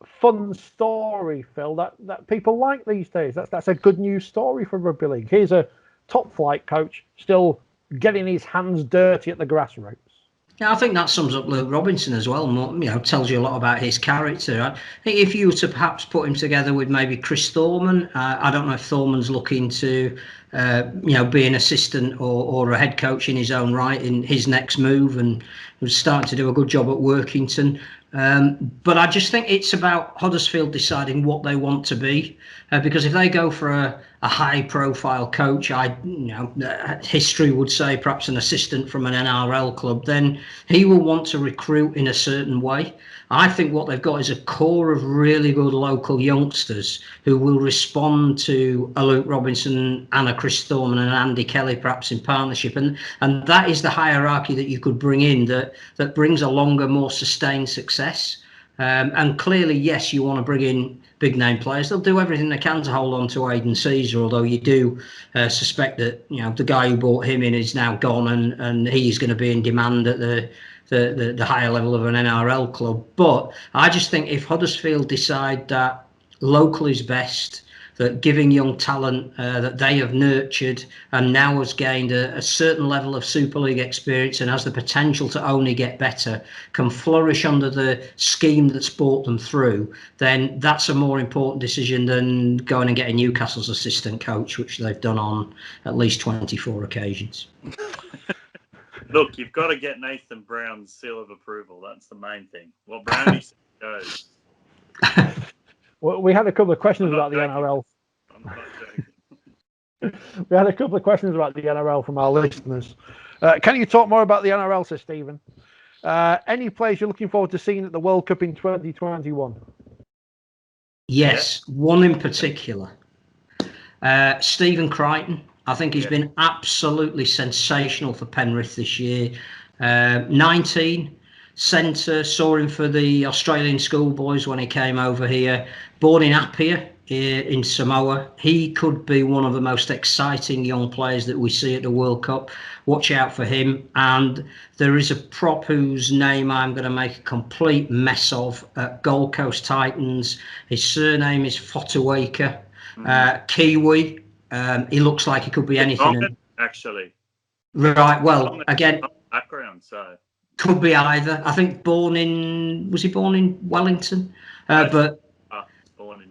fun story, Phil, that people like these days. That's a good news story for Rugby League. Here's a top-flight coach still getting his hands dirty at the grassroots. Yeah, I think that sums up Luke Robinson as well. Tells you a lot about his character. I think if you were to perhaps put him together with maybe Chris Thorman, I don't know if Thorman's looking to, be an assistant or a head coach in his own right in his next move, and was starting to do a good job at Workington. But I just think it's about Huddersfield deciding what they want to be, because if they go for a high-profile coach, history would say perhaps an assistant from an NRL club, then he will want to recruit in a certain way. I think what they've got is a core of really good local youngsters who will respond to a Luke Robinson and a Chris Thorman and Andy Kelly perhaps in partnership, and that is the hierarchy that you could bring in that brings a longer, more sustained success. And clearly, yes, you want to bring in big name players. They'll do everything they can to hold on to Aidan Caesar, although you do suspect that the guy who brought him in is now gone, and he's going to be in demand at the higher level of an NRL club. But I just think if Huddersfield decide that local is best, that giving young talent that they have nurtured and now has gained a certain level of Super League experience and has the potential to only get better, can flourish under the scheme that's brought them through, then that's a more important decision than going and getting Newcastle's assistant coach, which they've done on at least 24 occasions. Look, you've got to get Nathan Brown's seal of approval. That's the main thing. Well, Brownie goes. Well, we had a couple of questions about the NRL. I'm not joking. We had a couple of questions about the NRL from our listeners. Can you talk more about the NRL, says Stephen? Any players you're looking forward to seeing at the World Cup in 2021? Yes, one in particular. Stephen Crichton. I think he's been absolutely sensational for Penrith this year. 19, centre, saw him for the Australian schoolboys when he came over here. Born in Apia in Samoa. He could be one of the most exciting young players that we see at the World Cup. Watch out for him. And there is a prop whose name I'm going to make a complete mess of at Gold Coast Titans. His surname is Fotuaika. Kiwi. He looks like he could be anything. Actually. Right. Well, again, background, so could be either. I think was he born in Wellington? But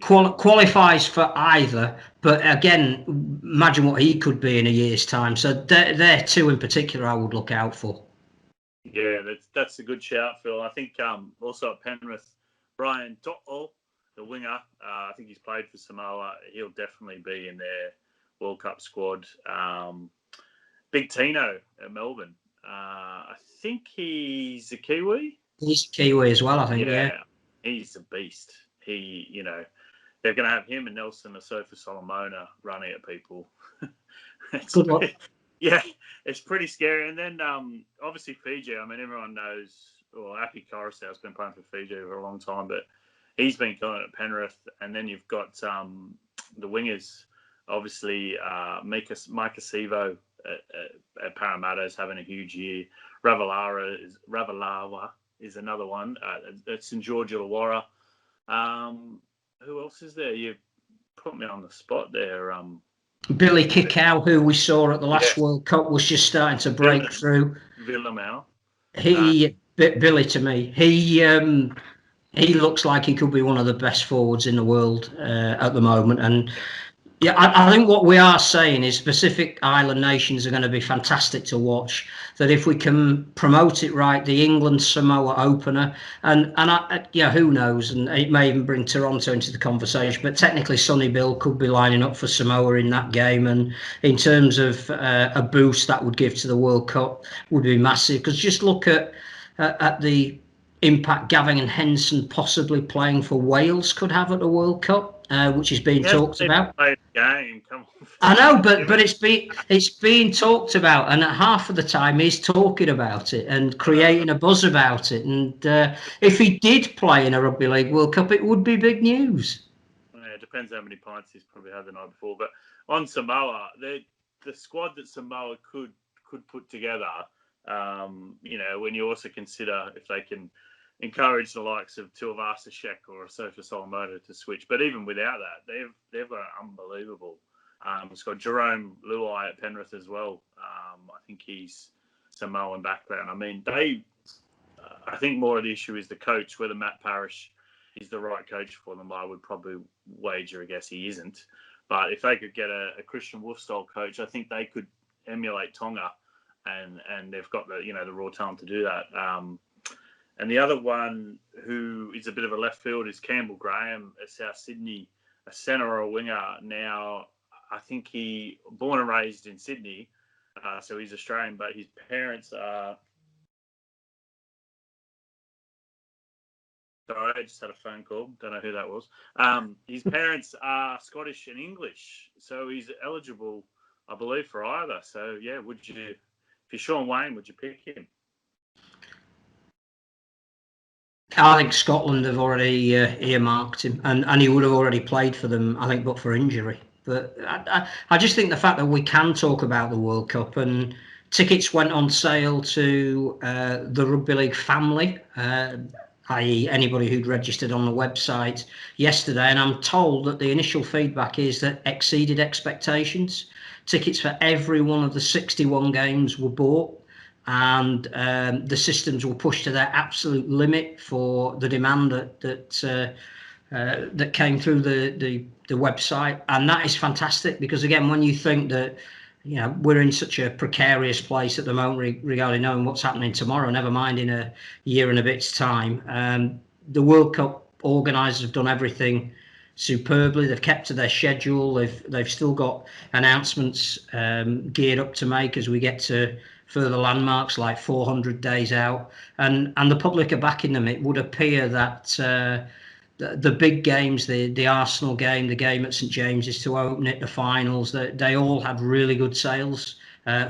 qualifies for either. But again, imagine what he could be in a year's time. So they're two in particular I would look out for. Yeah, that's a good shout, Phil. I think also at Penrith, Brian To'o, the winger, I think he's played for Samoa. He'll definitely be in their World Cup squad. Big Tino at Melbourne. I think he's a Kiwi. He's a Kiwi as well, I think. Yeah. He's a beast. They're going to have him and Nelson Asofa Solomona running at people. Good luck. Yeah, it's pretty scary. And then obviously Fiji. I mean, everyone knows. Well, Api Coruscant's been playing for Fiji for a long time, but he's been killing it at Penrith. And then you've got the wingers. Obviously, Micah Sivo at Parramatta is having a huge year. Ravalawa is another one. At St George Illawarra. Who else is there? You put me on the spot there. Billy Kikau, who we saw at the last World Cup, was just starting to break through. Villamau. Billy, to me, he looks like he could be one of the best forwards in the world at the moment. And yeah, I think what we are saying is Pacific Island nations are going to be fantastic to watch. That if we can promote it right, the England-Samoa opener, and who knows, and it may even bring Toronto into the conversation, but technically Sonny Bill could be lining up for Samoa in that game, and in terms of a boost that would give to the World Cup would be massive, because just look at the impact Gavin and Henson possibly playing for Wales could have at the World Cup, which is being talked about. Game. Come on. I know, but it's being talked about, and half of the time he's talking about it and creating a buzz about it. And if he did play in a Rugby League World Cup, it would be big news. Yeah, it depends how many pints he's probably had the night before. But on Samoa, the squad that Samoa could put together, when you also consider if they can encourage the likes of Tuivasa-Sheck or Asofa Solomona to switch. But even without that, they've got unbelievable. It's got Jerome Luai at Penrith as well. I think he's Samoan background. I mean, I think more of the issue is the coach, whether Matt Parrish is the right coach for them. I would probably wager, I guess he isn't. But if they could get a Christian Wolf style coach, I think they could emulate Tonga, and they've got the raw talent to do that. And the other one who is a bit of a left field is Campbell Graham at South Sydney, a centre or a winger. Now, I think he born and raised in Sydney, so he's Australian, but his parents are... Sorry, I just had a phone call. Don't know who that was. His parents are Scottish and English, so he's eligible, I believe, for either. So, yeah, if you're Sean Wayne, would you pick him? I think Scotland have already earmarked him, and he would have already played for them, I think, but for injury. But I just think the fact that we can talk about the World Cup, and tickets went on sale to the Rugby League family, i.e. anybody who'd registered on the website yesterday, and I'm told that the initial feedback is that exceeded expectations. Tickets for every one of the 61 games were bought, and the systems were pushed to their absolute limit for the demand that came through the website. And that is fantastic, because again, when you think that we're in such a precarious place at the moment regarding knowing what's happening tomorrow, never mind in a year and a bit's time, the World Cup organisers have done everything superbly. They've kept to their schedule. They've still got announcements geared up to make as we get to further landmarks like 400 days out, and the public are backing them. It would appear that the big games, the Arsenal game, the game at St James's to open it, the finals, they all had really good sales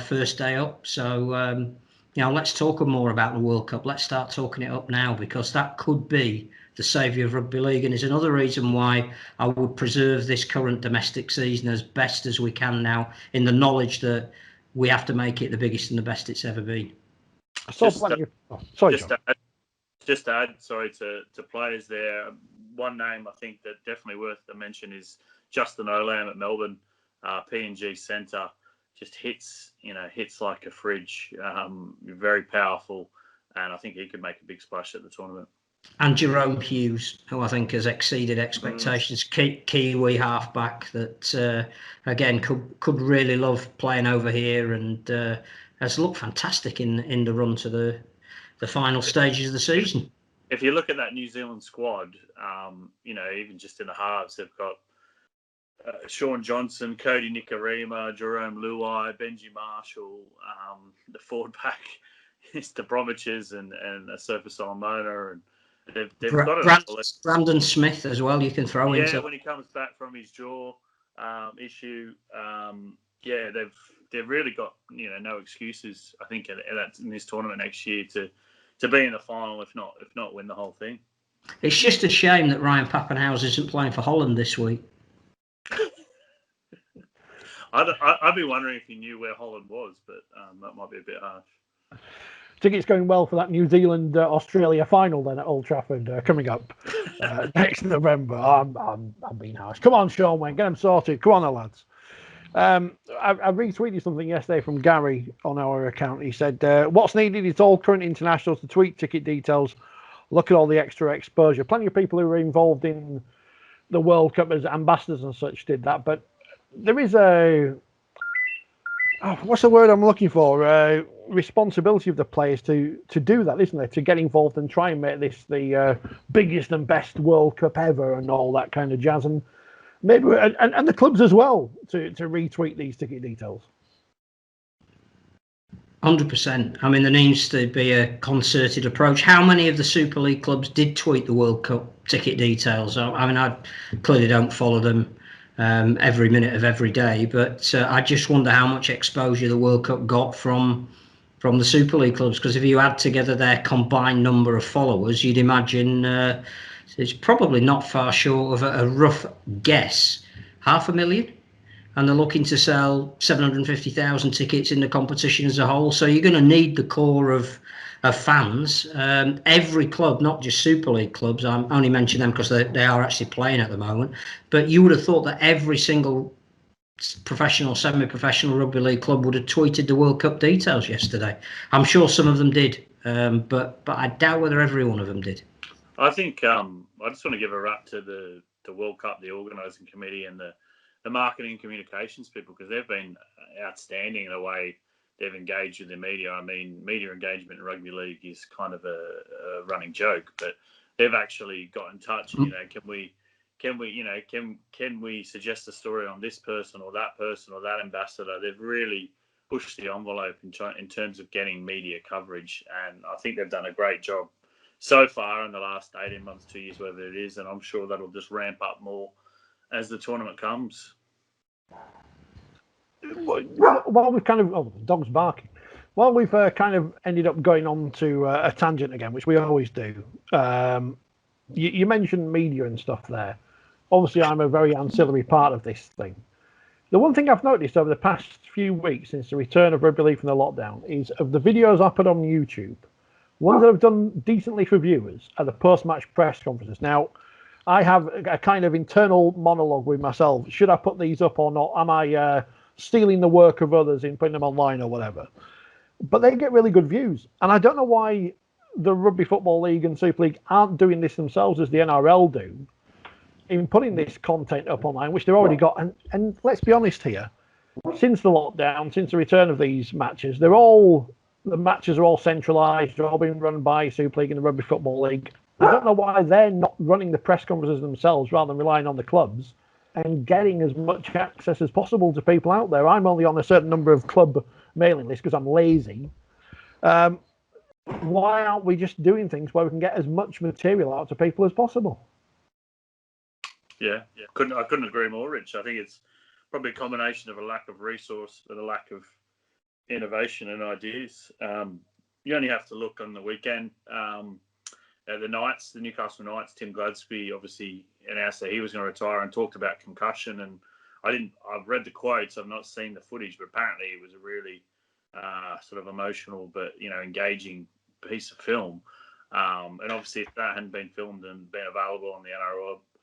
first day up. So let's talk more about the World Cup. Let's start talking it up now, because that could be the saviour of Rugby League, and is another reason why I would preserve this current domestic season as best as we can now, in the knowledge that we have to make it the biggest and the best it's ever been. Just to add, sorry, to players there, one name I think that definitely worth a mention is Justin Olam at Melbourne, PNG centre. Just hits like a fridge, very powerful, and I think he could make a big splash at the tournament. And Jerome Hughes, who I think has exceeded expectations, Kiwi halfback that again could really love playing over here, and has looked fantastic in the run to the final stages of the season. If you look at that New Zealand squad, even just in the halves, they've got Sean Johnson, Cody Nicarima, Jerome Luai, Benji Marshall, the forward pack is the Bromwiches and Sofa Solomona, and they've got it. Brandon Smith as well. You can throw into. Yeah, when he comes back from his jaw issue, they've really got no excuses. I think in this tournament next year to be in the final, if not win the whole thing. It's just a shame that Ryan Pappenhausen isn't playing for Holland this week. I'd be wondering if he knew where Holland was, but that might be a bit harsh. I think it's going well for that New Zealand Australia final then at Old Trafford coming up next November. I'm being harsh. Come on, Sean Wayne, get them sorted. Come on, lads. I retweeted something yesterday from Gary on our account. He said, "What's needed is all current internationals to tweet ticket details. Look at all the extra exposure. Plenty of people who were involved in the World Cup as ambassadors and such did that, but there is what's the word I'm looking for? Responsibility of the players to do that, isn't there? To get involved and try and make this the biggest and best World Cup ever and all that kind of jazz, and maybe and the clubs as well to retweet these ticket details." 100%. I mean, there needs to be a concerted approach. How many of the Super League clubs did tweet the World Cup ticket details? I mean, I clearly don't follow them every minute of every day, but I just wonder how much exposure the World Cup got from the Super League clubs, because if you add together their combined number of followers, you'd imagine it's probably not far short of a rough guess, 500,000. And they're looking to sell 750,000 tickets in the competition as a whole. So you're going to need the core of fans. Every club, not just Super League clubs, I only mention them because they are actually playing at the moment, but you would have thought that every single professional, semi-professional rugby league club would have tweeted the World Cup details yesterday. I'm sure some of them did, but I doubt whether every one of them did. I think I just want to give a rap to the World Cup, the organising committee, and the marketing and communications people, because they've been outstanding in the way they've engaged with the media. I mean, media engagement in rugby league is kind of a running joke, but they've actually got in touch. And, can we suggest a story on this person or that ambassador? They've really pushed the envelope in terms of getting media coverage, and I think they've done a great job so far in the last 18 months, 2 years, whatever it is, and I'm sure that'll just ramp up more as the tournament comes. While we've kind of the dog's barking. While we've kind of ended up going on to a tangent again, which we always do. You mentioned media and stuff there. Obviously, I'm a very ancillary part of this thing. The one thing I've noticed over the past few weeks since the return of rugby league from the lockdown is of the videos I put on YouTube, ones that have done decently for viewers are the post-match press conferences. Now, I have a kind of internal monologue with myself. Should I put these up or not? Am I stealing the work of others in putting them online or whatever? But they get really good views. And I don't know why the Rugby Football League and Super League aren't doing this themselves as the NRL do, in putting this content up online, which they've already got. And let's be honest here, since the lockdown, since the return of these matches, the matches are all centralised. They're all being run by Super League and the Rugby Football League. I don't know why they're not running the press conferences themselves rather than relying on the clubs and getting as much access as possible to people out there. I'm only on a certain number of club mailing lists because I'm lazy. Why aren't we just doing things where we can get as much material out to people as possible? Yeah. I couldn't agree more, Rich. I think it's probably a combination of a lack of resource and a lack of innovation and ideas. You only have to look on the weekend. The Knights, the Newcastle Knights, Tim Gladsby obviously announced that he was going to retire and talked about concussion. And I've read the quotes, I've not seen the footage, but apparently it was a really sort of emotional but engaging piece of film. And obviously, if that hadn't been filmed and been available on the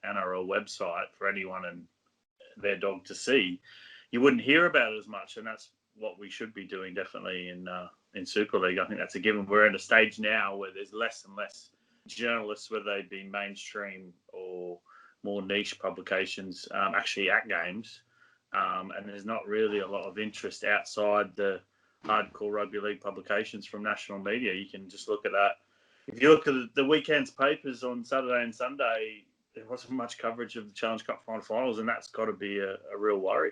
NRL website for anyone and their dog to see, you wouldn't hear about it as much. And that's what we should be doing definitely in Super League. I think that's a given. We're in a stage now where there's less and less journalists, whether they be mainstream or more niche publications, actually at games. And there's not really a lot of interest outside the hardcore rugby league publications from national media. You can just look at that. If you look at the weekend's papers on Saturday and Sunday, there wasn't much coverage of the Challenge Cup finals, and that's got to be a real worry.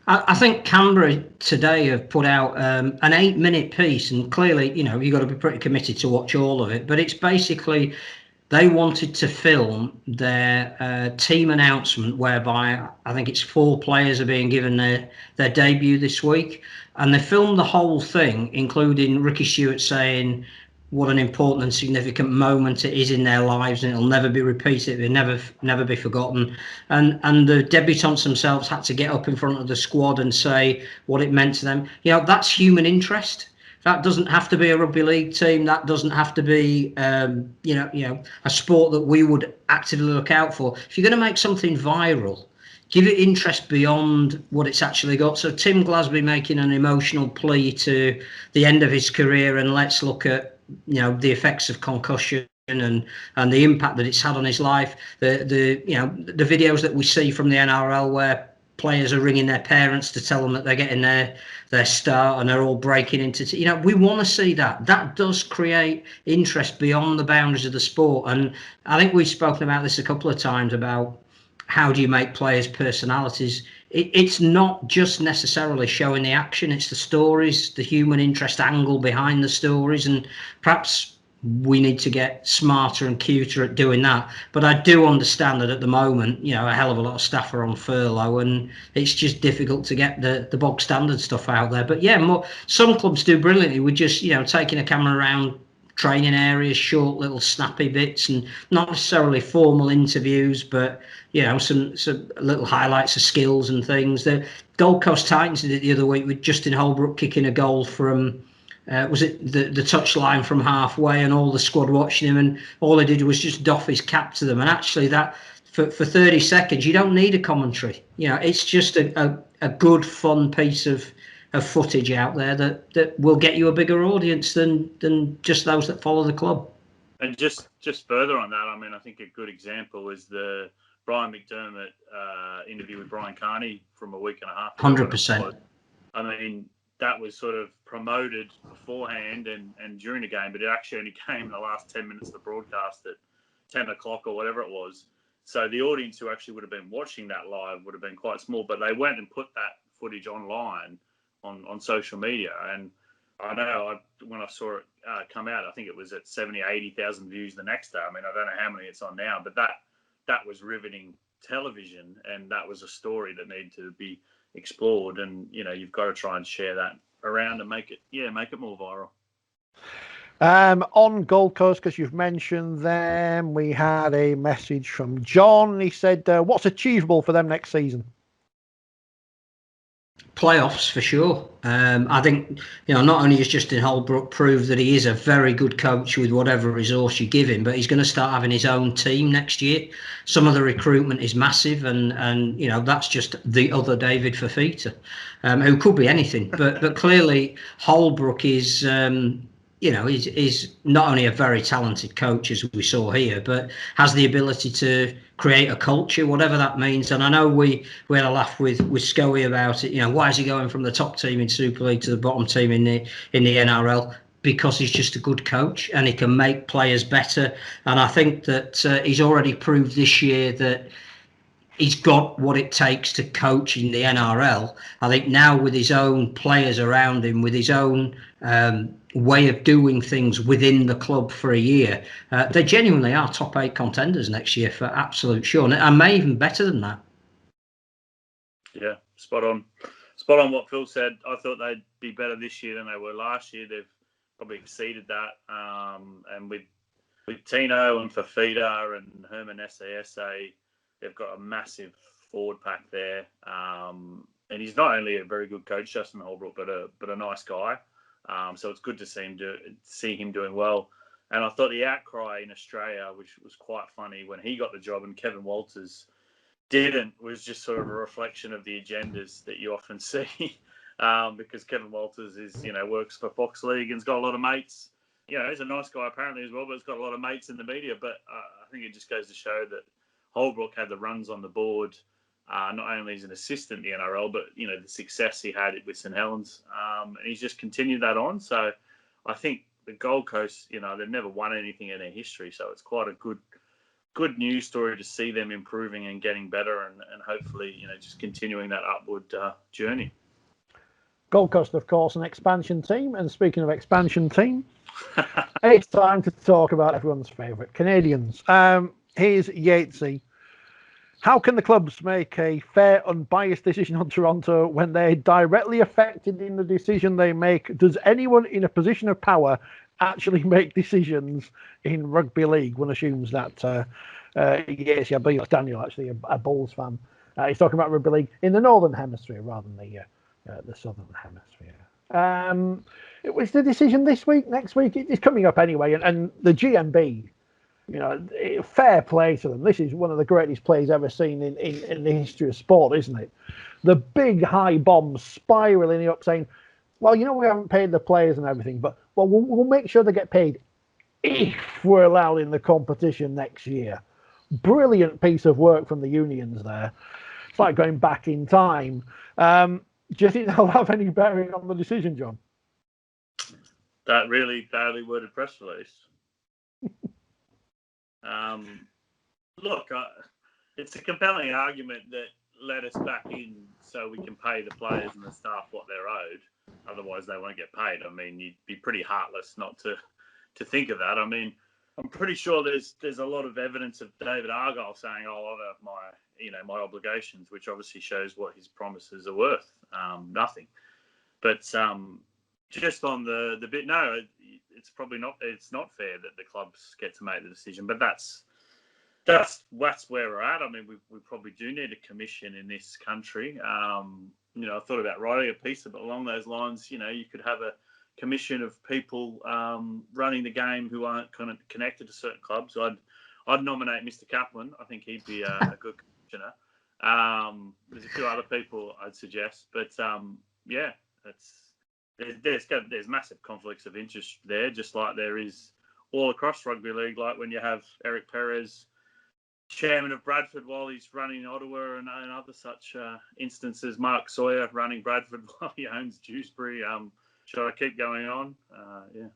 I think Canberra today have put out an 8-minute piece, and clearly, you've got to be pretty committed to watch all of it. But it's basically they wanted to film their team announcement, whereby I think it's 4 players are being given their debut this week, and they filmed the whole thing, including Ricky Stewart saying what an important and significant moment it is in their lives, and it'll never be repeated, it'll never be forgotten. And the debutants themselves had to get up in front of the squad and say what it meant to them. That's human interest. That doesn't have to be a rugby league team. That doesn't have to be, a sport that we would actively look out for. If you're going to make something viral, give it interest beyond what it's actually got. So Tim Glasby making an emotional plea to the end of his career, and let's look at the effects of concussion and the impact that it's had on his life. The videos that we see from the NRL where players are ringing their parents to tell them that they're getting their start, and they're all breaking into we want to see that does create interest beyond the boundaries of the sport. And I think we've spoken about this a couple of times about how do you make players personalities. It's not just necessarily showing the action, it's the stories, the human interest angle behind the stories, and perhaps we need to get smarter and cuter at doing that. But I do understand that at the moment, a hell of a lot of staff are on furlough, and it's just difficult to get the bog standard stuff out there. But some clubs do brilliantly with just taking a camera around training areas, short little snappy bits, and not necessarily formal interviews, but some little highlights of skills and things. The Gold Coast Titans did it the other week with Justin Holbrook kicking a goal from was it the touch line from halfway, and all the squad watching him, and all they did was just doff his cap to them. And actually that for 30 seconds you don't need a commentary. It's just a good fun piece of footage out there that will get you a bigger audience than just those that follow the club. And just further on that, I think a good example is the Brian McDermott interview with Brian Carney from a week and a half ago. 100%. That was sort of promoted beforehand and during the game, but it actually only came in the last 10 minutes of the broadcast at 10 o'clock or whatever it was. So the audience who actually would have been watching that live would have been quite small, but they went and put that footage online on social media. And I know when I saw it come out, I think it was at 70, 80,000 views the next day. I don't know how many it's on now, but that was riveting television, and that was a story that needed to be explored. And you've got to try and share that around and make it more viral. On Gold Coast, because you've mentioned them, we had a message from John. He said, what's achievable for them next season? Playoffs for sure. I think not only has Justin Holbrook proved that he is a very good coach with whatever resource you give him, but he's going to start having his own team next year. Some of the recruitment is massive, and that's just the other David Fafita, who could be anything. But clearly Holbrook is is not only a very talented coach, as we saw here, but has the ability to create a culture, whatever that means. And I know we had a laugh with Scully about it. Why is he going from the top team in Super League to the bottom team in the NRL? Because he's just a good coach and he can make players better. And I think that he's already proved this year that he's got what it takes to coach in the NRL. I think now with his own players around him, with his own way of doing things within the club for a year, they genuinely are top 8 contenders next year for absolute sure, and may even better than that. Yeah, spot on what Phil said. I thought they'd be better this year than they were last year. They've probably exceeded that, and with Tino and Fafita and Herman Essa, they've got a massive forward pack there, and he's not only a very good coach, Justin Holbrook, but a nice guy. So it's good to see him doing well. And I thought the outcry in Australia, which was quite funny when he got the job and Kevin Walters didn't, was just sort of a reflection of the agendas that you often see. Because Kevin Walters works for Fox League and's got a lot of mates. He's a nice guy apparently as well, but he's got a lot of mates in the media. But I think it just goes to show that Holbrook had the runs on the board, not only as an assistant in the NRL, but the success he had with St Helens, and he's just continued that on. So I think the Gold Coast, they've never won anything in their history, so it's quite a good good news story to see them improving and getting better, and hopefully, just continuing that upward journey. Gold Coast, of course, an expansion team. And speaking of expansion team, it's time to talk about everyone's favourite, Canadians. Here's Yatesy. How can the clubs make a fair, unbiased decision on Toronto when they're directly affected in the decision they make? Does anyone in a position of power actually make decisions in rugby league? One assumes that. Yes, I believe that's Daniel, actually, a Bulls fan. He's talking about rugby league in the Northern Hemisphere rather than the Southern Hemisphere. It was the decision this week, next week. It's coming up anyway, and the GMB. Fair play to them. This is one of the greatest plays ever seen in the history of sport, isn't it? The big high bomb spiraling up, saying, "Well, we haven't paid the players and everything, but we'll make sure they get paid if we're allowed in the competition next year." Brilliant piece of work from the unions there. It's like going back in time. Do you think they'll have any bearing on the decision, John? That really badly worded press release. Look, it's a compelling argument that let us back in so we can pay the players and the staff what they're owed. Otherwise, they won't get paid. I mean, you'd be pretty heartless not to think of that. I mean, I'm pretty sure there's a lot of evidence of David Argyle saying, "Oh, I've had my obligations," which obviously shows what his promises are worth. Nothing. But just on the bit, no, it's probably not. It's not fair that the clubs get to make the decision. But that's where we're at. I mean, we probably do need a commission in this country. I thought about writing a piece along those lines. You could have a commission of people running the game who aren't kind of connected to certain clubs. I'd nominate Mr. Kaplan. I think he'd be a good commissioner. There's a few other people I'd suggest, but there's massive conflicts of interest there, just like there is all across rugby league. Like when you have Eric Perez, chairman of Bradford, while he's running Ottawa, and other such instances. Mark Sawyer running Bradford while he owns Dewsbury. Should I keep going on? Yeah.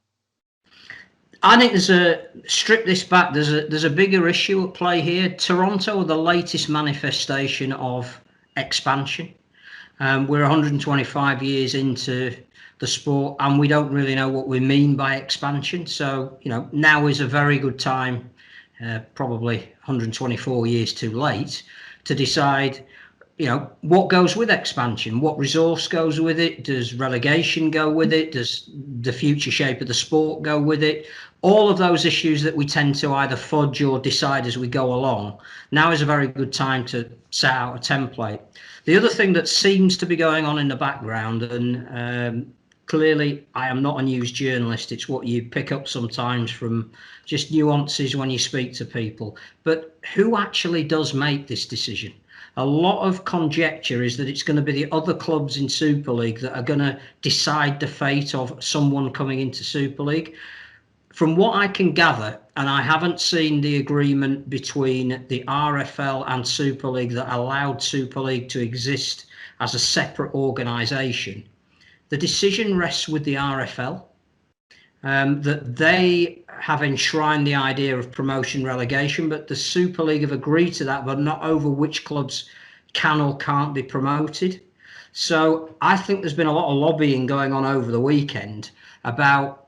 I think strip this back. There's a bigger issue at play here. Toronto are the latest manifestation of expansion. We're 125 years into the sport, and we don't really know what we mean by expansion. So now is a very good time, probably 124 years too late, to decide what goes with expansion, what resource goes with it, does relegation go with it, does the future shape of the sport go with it, all of those issues that we tend to either fudge or decide as we go along. Now is a very good time to set out a template. The other thing that seems to be going on in the background, and clearly I am not a news journalist, it's what you pick up sometimes from just nuances when you speak to people, but who actually does make this decision? A lot of conjecture is that it's going to be the other clubs in Super League that are going to decide the fate of someone coming into Super League. From what I can gather, and I haven't seen the agreement between the RFL and Super League that allowed Super League to exist as a separate organisation, the decision rests with the RFL, that they have enshrined the idea of promotion relegation, but the Super League have agreed to that, but not over which clubs can or can't be promoted. So I think there's been a lot of lobbying going on over the weekend about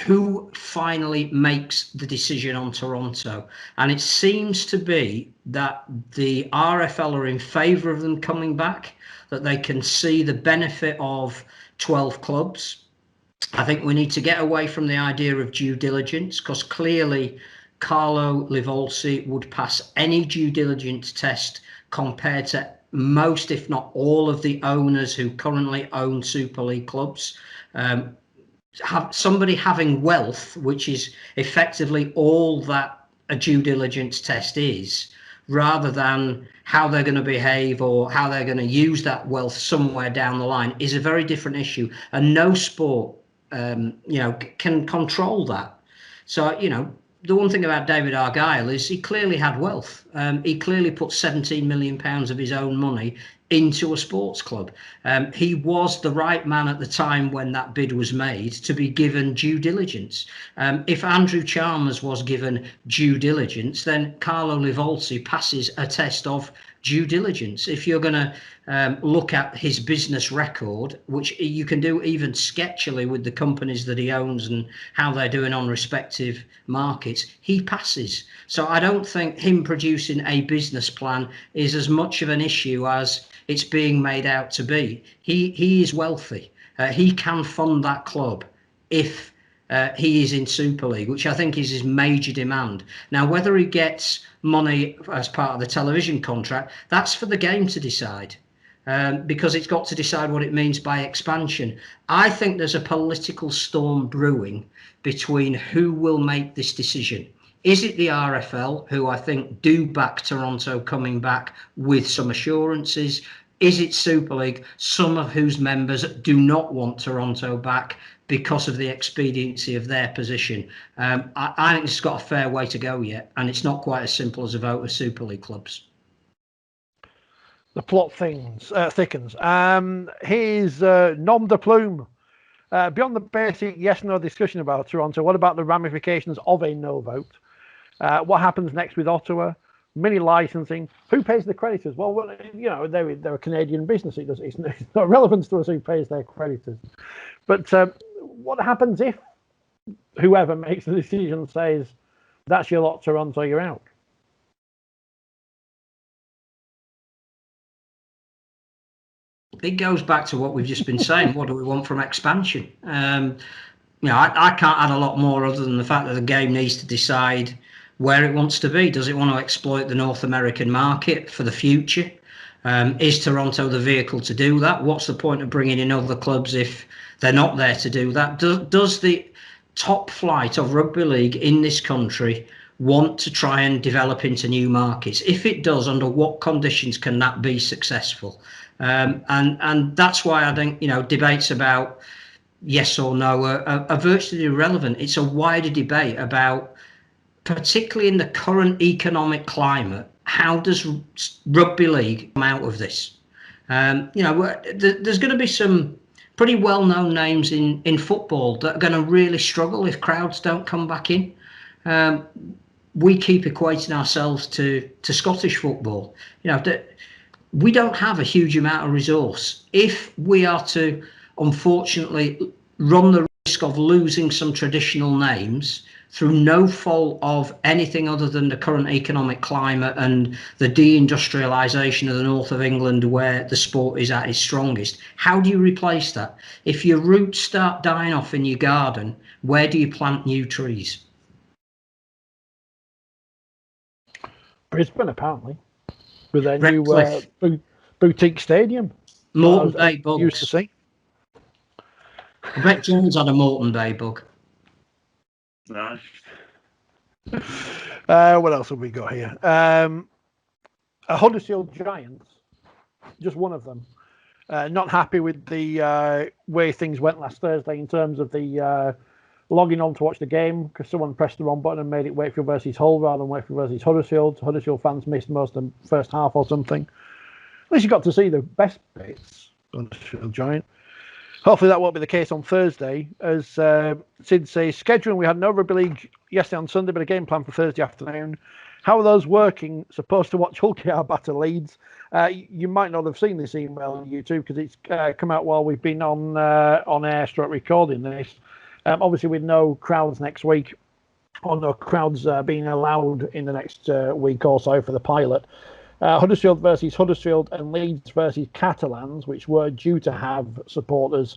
who finally makes the decision on Toronto. And it seems to be that the RFL are in favour of them coming back, that they can see the benefit of 12 clubs. I think we need to get away from the idea of due diligence, because clearly Carlo Livolsi would pass any due diligence test compared to most, if not all, of the owners who currently own Super League clubs. Somebody having wealth, which is effectively all that a due diligence test is, rather than how they're going to behave or how they're going to use that wealth somewhere down the line, is a very different issue. And no sport can control that. So, the one thing about David Argyle is he clearly had wealth. He clearly put £17 million of his own money into a sports club. He was the right man at the time when that bid was made to be given due diligence. If Andrew Chalmers was given due diligence, then Carlo Livolsi passes a test of due diligence. If you're going to look at his business record, which you can do even sketchily with the companies that he owns and how they're doing on respective markets, he passes. So I don't think him producing a business plan is as much of an issue as it's being made out to be. He is wealthy. He can fund that club if he is in Super League, which I think is his major demand. Now, whether he gets money as part of the television contract, that's for the game to decide, because it's got to decide what it means by expansion. I think there's a political storm brewing between who will make this decision. Is it the RFL, who I think do back Toronto coming back with some assurances? Is it Super League, some of whose members do not want Toronto back because of the expediency of their position? I think it's got a fair way to go yet, and it's not quite as simple as a vote of Super League clubs. The plot thickens. Here's nom de plume. Beyond the basic yes/no discussion about Toronto, what about the ramifications of a no vote? What happens next with Ottawa? Mini licensing. Who pays the creditors? Well, you know, they're a Canadian business. It's not relevant to us who pays their creditors. But what happens if whoever makes the decision says, that's your lot, Toronto, you're out? It goes back to what we've just been saying. What do we want from expansion? You know, I can't add a lot more other than the fact that the game needs to decide where it wants to be. Does it want to exploit the North American market for the future? Is Toronto the vehicle to do that? What's the point of bringing in other clubs if they're not there to do that? Does the top flight of rugby league in this country want to try and develop into new markets? If it does, under what conditions can that be successful? And that's why I think, you know, debates about yes or no are virtually irrelevant. It's a wider debate about, particularly in the current economic climate, how does rugby league come out of this? You know, there's going to be some pretty well-known names in football that are going to really struggle if crowds don't come back in. We keep equating ourselves to Scottish football. You know, we don't have a huge amount of resource. If we are to, unfortunately, run the risk of losing some traditional names through no fault of anything other than the current economic climate and the deindustrialisation of the north of England, where the sport is at its strongest, how do you replace that? If your roots start dying off in your garden, where do you plant new trees? Brisbane, apparently, with their new boutique stadium. Moreton Bay Bugs. Used to see. I bet Jones had a Moreton Bay bug. No. What else have we got here? A Huddersfield Giants, just one of them, not happy with the way things went last Thursday in terms of the logging on to watch the game, because someone pressed the wrong button and made it Wakefield versus Hull rather than Wakefield versus Huddersfield. Huddersfield fans missed most of the first half or something. At least you got to see the best bits. Huddersfield Giant. Hopefully that won't be the case on Thursday. As Sid says, scheduling, we had no Rugby League yesterday on Sunday, but a game plan for Thursday afternoon. How are those working? Supposed to watch Hull KR batter Leeds. You might not have seen this email on YouTube because it's come out while we've been on air recording this. Obviously with no crowds next week, or no crowds being allowed in the next week or so for the pilot. Huddersfield versus Huddersfield and Leeds versus Catalans, which were due to have supporters,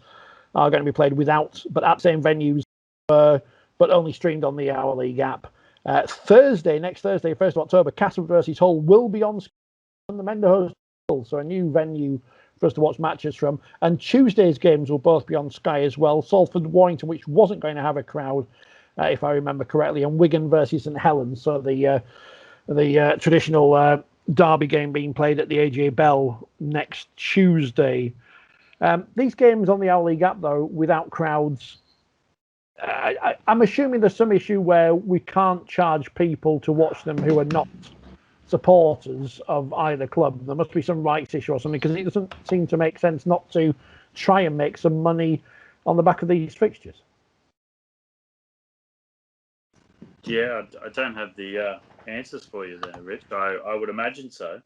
are going to be played without, but at same venues, but only streamed on the Our League app. Next Thursday, 1st of October, Castle versus Hull will be on the Mendo Hotel, so a new venue for us to watch matches from. And Tuesday's games will both be on Sky as well. Salford Warrington, which wasn't going to have a crowd, if I remember correctly, and Wigan versus St Helens, so the traditional derby game being played at the AJ Bell next Tuesday. These games on the Our League app, though, without crowds, I'm assuming there's some issue where we can't charge people to watch them who are not supporters of either club. There must be some rights issue or something, because it doesn't seem to make sense not to try and make some money on the back of these fixtures. Yeah, I don't have the answers for you there, Rich. I would imagine so,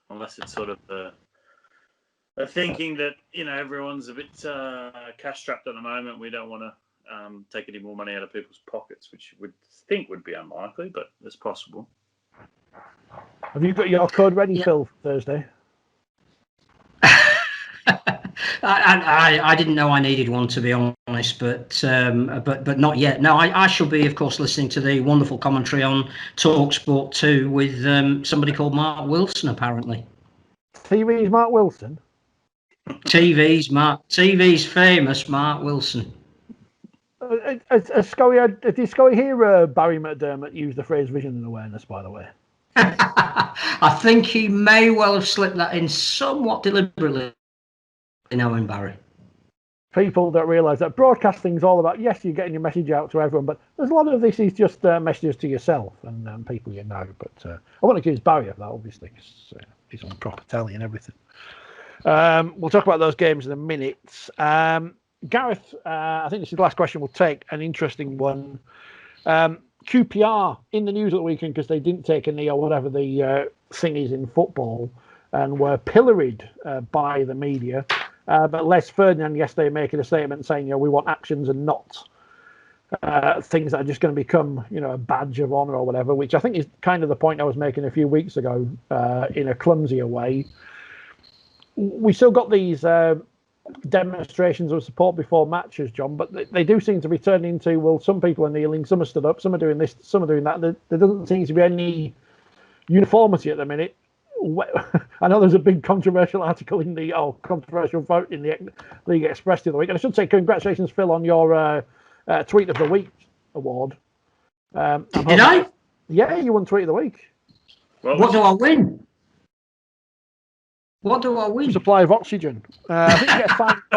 unless it's sort of a thinking that, you know, everyone's a bit cash strapped at the moment. We don't want to take any more money out of people's pockets, which you would think would be unlikely, but it's possible. Have you got your code ready, Phil, for Thursday? I didn't know I needed one, to be honest, but not yet. No, I shall be, of course, listening to the wonderful commentary on TalkSport 2 with somebody called Mark Wilson, apparently. TV's Mark Wilson? TV's famous Mark Wilson. Did Scully hear Barry McDermott use the phrase vision and awareness, by the way? I think he may well have slipped that in somewhat deliberately, knowing Barry. People don't realise that broadcasting's all about, yes, you're getting your message out to everyone, but there's a lot of this is just messages to yourself and people you know. But I want to accuse Barry of that, obviously, because he's on proper telly and everything. We'll talk about those games in a minute. Gareth, I think this is the last question we'll take, an interesting one. QPR in the news at the weekend because they didn't take a knee or whatever the thing is in football and were pilloried by the media. But Les Ferdinand yesterday making a statement saying, you know, we want actions and not things that are just going to become, you know, a badge of honour or whatever, which I think is kind of the point I was making a few weeks ago in a clumsier way. We still got these demonstrations of support before matches, John, but they do seem to be turning into, well, some people are kneeling, some are stood up, some are doing this, some are doing that. There doesn't seem to be any uniformity at the minute. I know there's a big controversial article in the controversial vote in the League Express the other week, and I should say congratulations, Phil, on your Tweet of the Week award. Did I? Yeah, you won Tweet of the Week. What do I win? What do I win? Supply of oxygen. I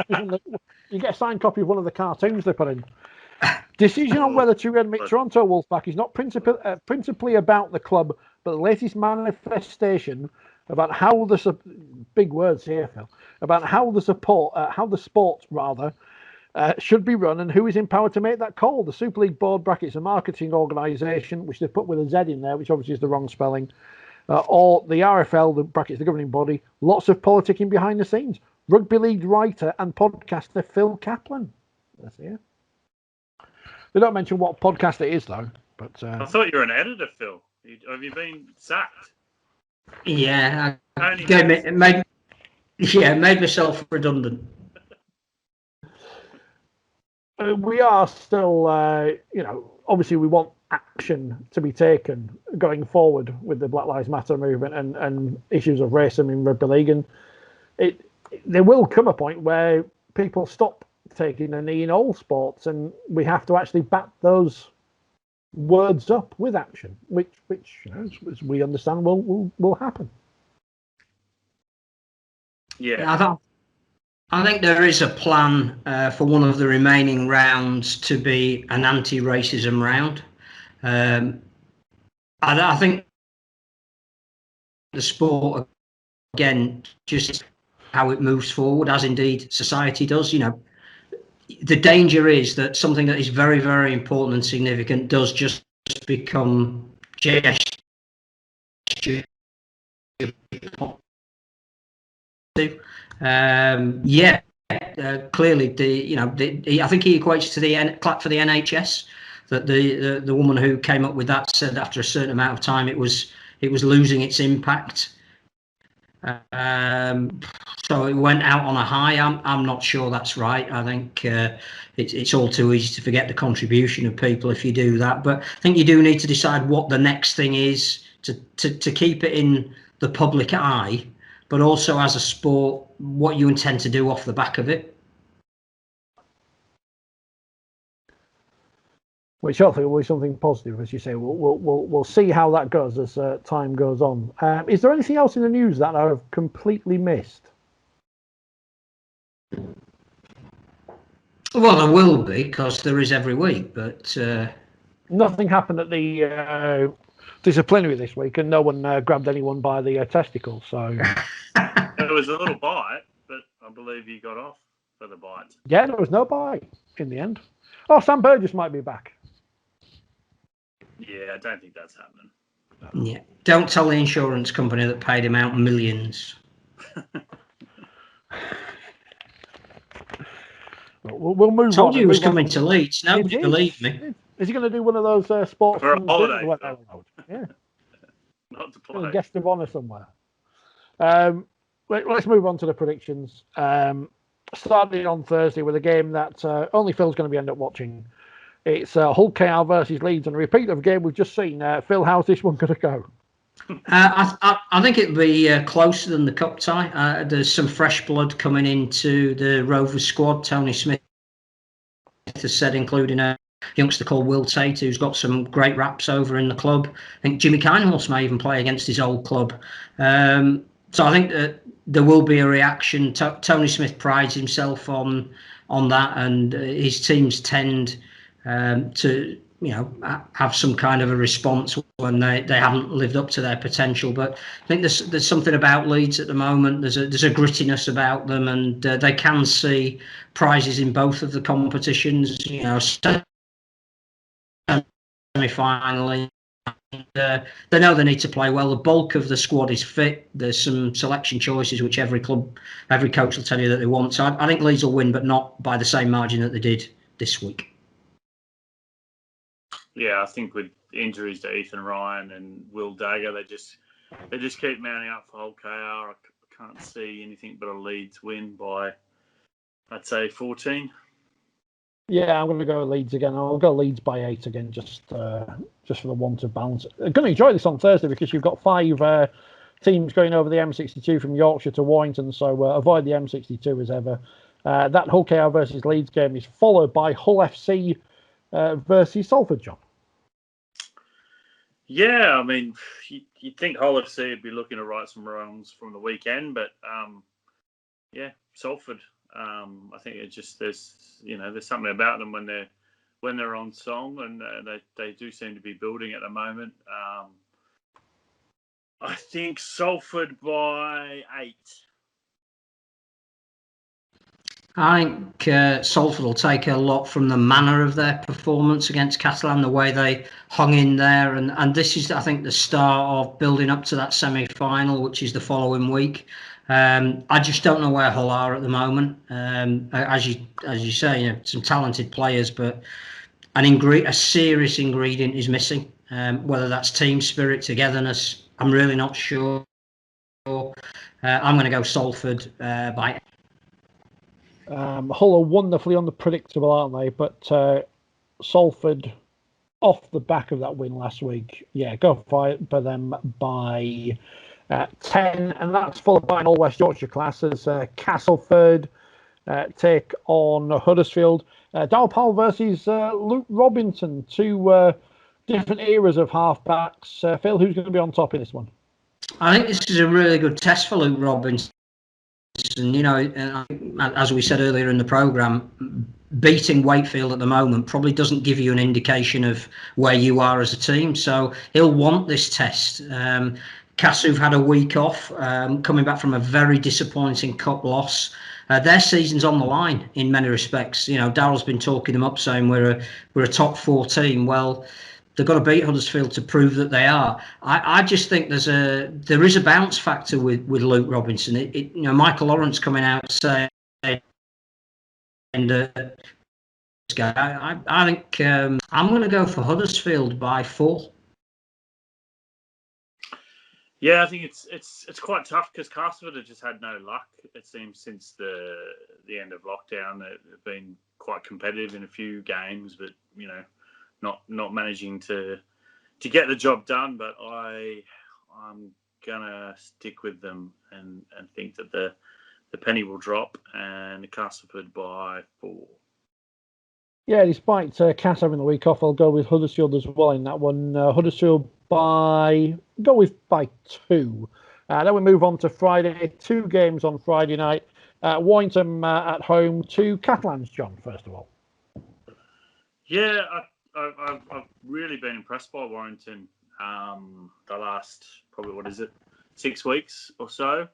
think you get a signed copy of one of the cartoons they put in. Decision on whether to readmit Toronto Wolfpack is not principally about the club, but the latest manifestation about how the big words here, Phil, about how the sport should be run and who is empowered to make that call. The Super League board brackets a marketing organisation, which they put with a Z in there, which obviously is the wrong spelling, or the RFL, the brackets the governing body. Lots of politicking behind the scenes. Rugby League writer and podcaster Phil Kaplan. That's here. They don't mention what podcast it is, though. But I thought you were an editor, Phil. Have you been sacked? Yeah, made myself redundant. We are still, obviously we want action to be taken going forward with the Black Lives Matter movement and issues of racism in rugby league. And there will come a point where people stop taking a knee in all sports, and we have to actually back those words up with action, which as we understand will happen. Yeah, I think there is a plan for one of the remaining rounds to be an anti-racism round. I think the sport, again, just how it moves forward, as indeed society does, you know, the danger is that something that is very, very important and significant does just become gesture. Clearly, I think he equates to the clap for the NHS. That the woman who came up with that said after a certain amount of time it was losing its impact. So it went out on a high. I'm not sure that's right. I think it's all too easy to forget the contribution of people if you do that. But I think you do need to decide what the next thing is to keep it in the public eye, but also as a sport, what you intend to do off the back of it. Which hopefully will be something positive, as you say. We'll see how that goes as time goes on. Is there anything else in the news that I've completely missed? Well, there will be, because there is every week, but nothing happened at the disciplinary this week, and no one grabbed anyone by the testicles. So it was a little bite, but I believe he got off for the bite. Yeah, there was no bite in the end. Oh, Sam Burgess might be back. Yeah, I don't think that's happening. Yeah, don't tell the insurance company that paid him out millions. We'll move on. Told you he was coming to Leeds. Nobody believed me. Is he going to do one of those sports for a holiday? Yeah, not to play. Guest of honour somewhere. Let's move on to the predictions. Starting on Thursday with a game that only Phil's going to be end up watching. It's Hull KR versus Leeds, and a repeat of a game we've just seen. Phil, how's this one going to go? I think it'll be closer than the cup tie. There's some fresh blood coming into the Rovers squad. Tony Smith has said, including a youngster called Will Tate, who's got some great raps over in the club. I think Jimmy Kinehorse may even play against his old club. So I think that there will be a reaction. Tony Smith prides himself on that, and his teams tend to have some kind of a response when they haven't lived up to their potential. But I think there's something about Leeds at the moment. There's a grittiness about them, and they can see prizes in both of the competitions. Semi-finally. They know they need to play well. The bulk of the squad is fit. There's some selection choices which every coach will tell you that they want. So I think Leeds will win, but not by the same margin that they did this week. Yeah, I think with injuries to Ethan Ryan and Will Dagger, they just keep mounting up for Hull KR. I can't see anything but a Leeds win by, I'd say, 14. Yeah, I'm going to go Leeds again. I'll go Leeds by 8 again, just for the want of balance. I'm going to enjoy this on Thursday because you've got 5 teams going over the M62 from Yorkshire to Warrington, so avoid the M62 as ever. That Hull KR versus Leeds game is followed by Hull FC versus Salford, John. Yeah, I mean, you'd think Hull FC would be looking to right some wrongs from the weekend, but yeah, Salford. I think it just there's something about them when they're on song, and they do seem to be building at the moment. I think Salford by 8. I think Salford will take a lot from the manner of their performance against Catalan, the way they hung in there. And this is, I think, the start of building up to that semi-final, which is the following week. I just don't know where Hull are at the moment. As you say, some talented players, but a serious ingredient is missing. Whether that's team spirit, togetherness, I'm really not sure. I'm going to go Salford by 8. Hull are wonderfully unpredictable, aren't they? But Salford, off the back of that win last week, go for them by 10, and that's followed by an all West Yorkshire class as Castleford take on Huddersfield. Darrell Powell versus Luke Robinson, 2 different eras of halfbacks. Phil, who's going to be on top in this one? I think this is a really good test for Luke Robinson. As we said earlier in the programme, beating Wakefield at the moment probably doesn't give you an indication of where you are as a team. So he'll want this test. Cassu've had a week off, coming back from a very disappointing cup loss. Their season's on the line in many respects. Darrell's been talking them up, saying we're a top 4 team. Well, they've got to beat Huddersfield to prove that they are. I just think there is a bounce factor with Luke Robinson. Michael Lawrence coming out saying, and I think I'm going to go for Huddersfield by 4. Yeah, I think it's quite tough because Castleford have just had no luck. It seems since the end of lockdown, they've been quite competitive in a few games, but not managing to get the job done. But I'm gonna stick with them and think that the penny will drop and Castleford by 4. Yeah, despite Cass having the week off, I'll go with Huddersfield as well in that one. Huddersfield by 2. Then we move on to Friday. 2 games on Friday night. Warrington at home to Catalans, John, first of all. Yeah, I've really been impressed by Warrington. the last probably 6 weeks or so.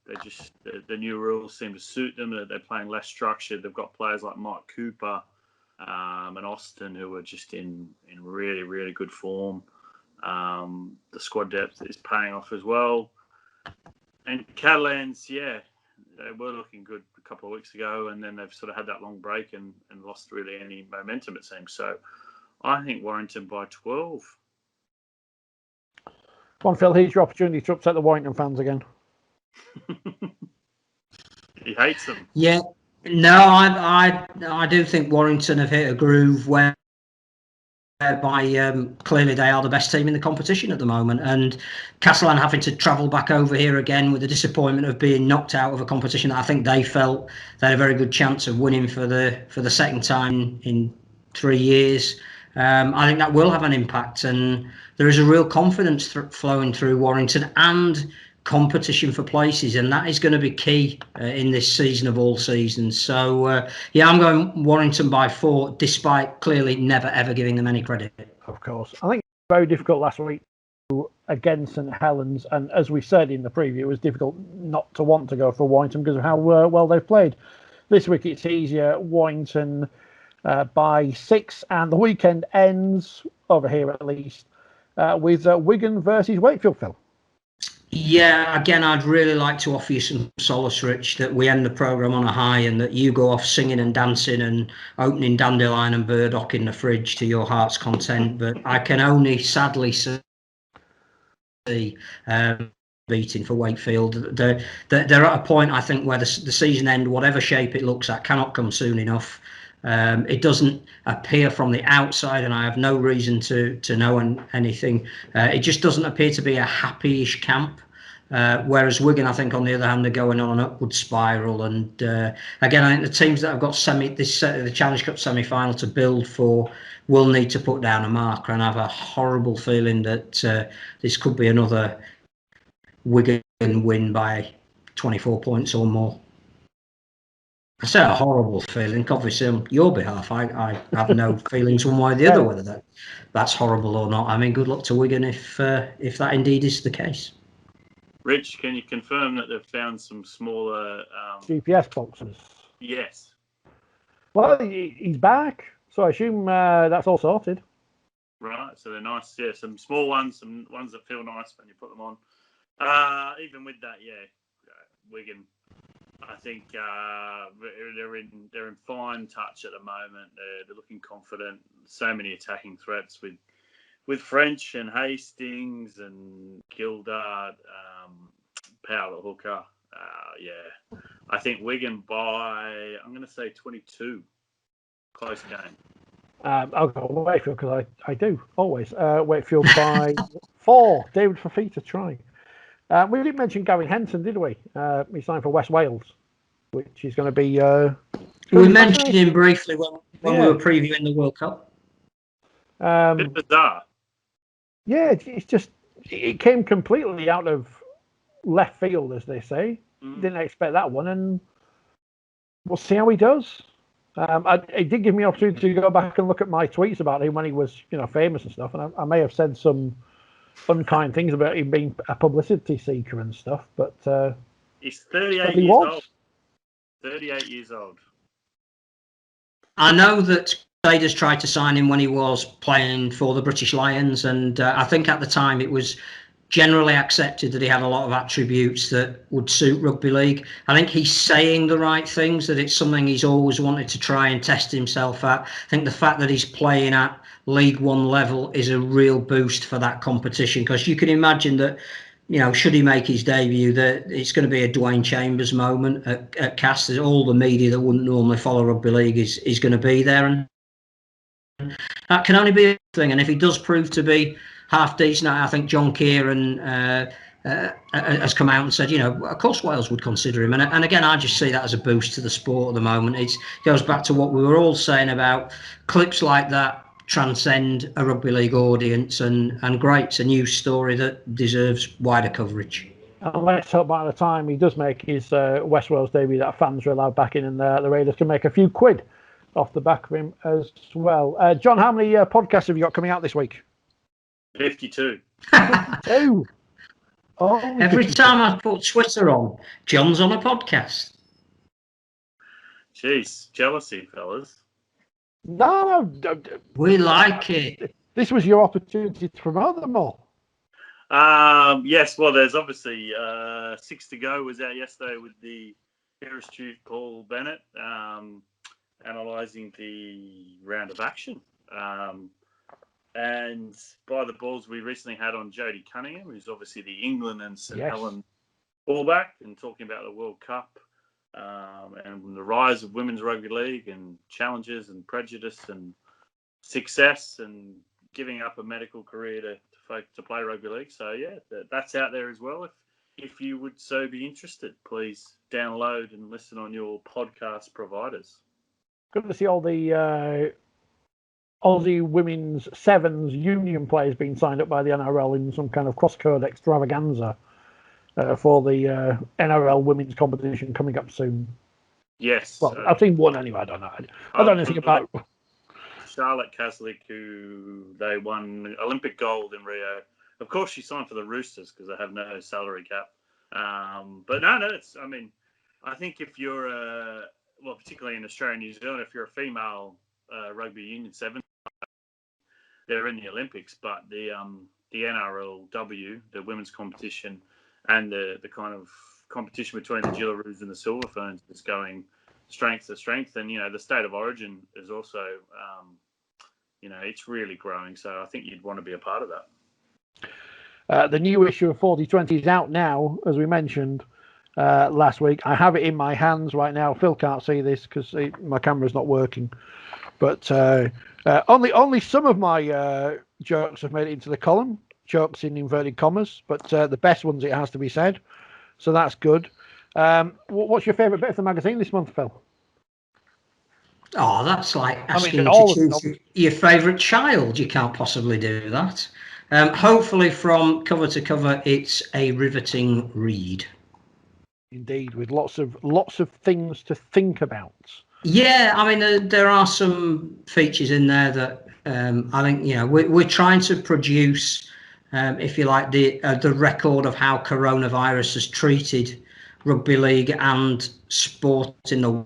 They just the new rules seem to suit them. They're playing less structured. They've got players like Mike Cooper and Austin who are just in really, really good form. The squad depth is paying off as well. And Catalans, they were looking good a couple of weeks ago, and then they've sort of had that long break and lost really any momentum, it seems. So I think Warrington by 12. Come on, Phil, here's your opportunity to upset the Warrington fans again. He hates them. Yeah. No, I do think Warrington have hit a groove whereby clearly they are the best team in the competition at the moment, and Catalan having to travel back over here again with the disappointment of being knocked out of a competition that I think they felt they had a very good chance of winning for the second time in 3 years. I think that will have an impact, and there is a real confidence flowing through Warrington and competition for places, and that is going to be key in this season of all seasons. So I'm going Warrington by 4, despite clearly never ever giving them any credit. Of course, I think it was very difficult last week against St Helens, and as we said in the preview, it was difficult not to want to go for Warrington because of how well they've played. This week it's easier. Warrington by 6, and the weekend ends over here at least with Wigan versus Wakefield, Phil. Yeah, again, I'd really like to offer you some solace, Rich, that we end the programme on a high and that you go off singing and dancing and opening dandelion and burdock in the fridge to your heart's content. But I can only sadly see beating for Wakefield. They're at a point, I think, where the season end, whatever shape it looks at, cannot come soon enough. It doesn't appear from the outside, and I have no reason to know anything. It just doesn't appear to be a happy-ish camp. Whereas Wigan, I think, on the other hand, are going on an upward spiral. And again, I think the teams that have got the Challenge Cup semi-final to build for will need to put down a marker. And I have a horrible feeling that this could be another Wigan win by 24 points or more. I say a horrible feeling. Obviously, on your behalf, I have no feelings one way or the other whether that's horrible or not. I mean, good luck to Wigan if that indeed is the case. Rich, can you confirm that they've found some smaller GPS boxes? Yes. Well, he's back, so I assume that's all sorted. Right, so they're nice. Yeah, some small ones, some ones that feel nice when you put them on. Even with that, Wigan, I think they're in fine touch at the moment. They're looking confident. So many attacking threats with French and Hastings and Gildart, Powell at hooker. I think Wigan by, I'm going to say 22. Close game. I'll go Wakefield because I do always. Wakefield by 4. David Fafita trying. We didn't mention Gary Henson, did we? He signed for West Wales, which is going to be. We mentioned him briefly when we were previewing the World Cup. Bit bizarre. Yeah, it's just it came completely out of left field, as they say. Didn't expect that one, and we'll see how he does. It did give me an opportunity to go back and look at my tweets about him when he was, famous and stuff, and I may have said some unkind things about him being a publicity seeker and stuff, but he's 38 years old. 38 years old. I know that Crusaders tried to sign him when he was playing for the British Lions, and I think at the time it was generally accepted that he had a lot of attributes that would suit rugby league. I think he's saying the right things, that it's something he's always wanted to try and test himself at. I think the fact that he's playing at League One level is a real boost for that competition, because you can imagine that, should he make his debut, that it's going to be a Dwayne Chambers moment at Cast. All the media that wouldn't normally follow rugby league is going to be there, and that can only be a thing. And if he does prove to be half decent, I think John Kieran has come out and said, of course Wales would consider him. And again, I just see that as a boost to the sport at the moment. It goes back to what we were all saying about clips like that transcend a rugby league audience, and great, it's a news story that deserves wider coverage. And let's hope by the time he does make his West Wales debut that fans are allowed back in, and the Raiders can make a few quid off the back of him as well. John, how many podcasts have you got coming out this week? 52. 52. Only Every 52. time I put Twitter on, John's on a podcast. Jeez, jealousy, fellas. No. We like it. This was your opportunity to promote them all. Yes, well, there's obviously 6 to go. Was out yesterday with the Hair Astute Paul Bennett, analysing the round of action. And by the balls we recently had on Jodie Cunningham, who's obviously the England and St Helens fullback, and talking about the World Cup and the rise of women's rugby league and challenges and prejudice and success and giving up a medical career to play rugby league. So yeah, that's out there as well. If you would so be interested, please download and listen on your podcast providers. Good to see all the Aussie women's sevens union players being signed up by the NRL in some kind of cross-code extravaganza for the NRL women's competition coming up soon. Yes. Well, I've seen one anyway. I don't know. I don't know anything about Charlotte Caslick, who they won Olympic gold in Rio. Of course, she signed for the Roosters because they have no salary cap. But no, it's. I mean, I think if you're particularly in Australia and New Zealand, if you're a female rugby union seven, they're in the Olympics. But the NRLW, the women's competition, and the kind of competition between the Gillaroos and the Silver Ferns is going strength to strength. And, the state of origin is also, it's really growing. So I think you'd want to be a part of that. The new issue of Forty20 is out now, as we mentioned last week. I have it in my hands right now. Phil can't see this because my camera's not working. But only some of my jokes have made it into the column. Jokes in inverted commas. But the best ones, it has to be said. So that's good. What's your favourite bit of the magazine this month, Phil? Oh, that's like asking all to choose your favourite child. You can't possibly do that. Hopefully, from cover to cover, it's a riveting read. Indeed, with lots of things to think about. Yeah, I mean, there are some features in there that I think we're trying to produce, if you like, the record of how coronavirus has treated rugby league and sport in the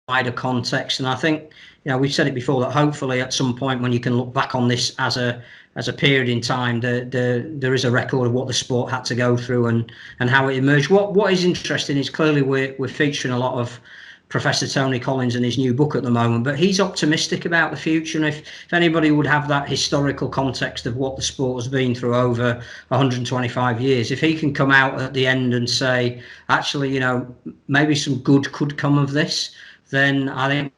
wider context. And I think we've said it before that hopefully at some point when you can look back on this as a period in time, there is a record of what the sport had to go through and how it emerged. What is interesting is clearly we're featuring a lot of Professor Tony Collins in his new book at the moment, but he's optimistic about the future. And if anybody would have that historical context of what the sport has been through over 125 years, if he can come out at the end and say, actually, maybe some good could come of this, then I think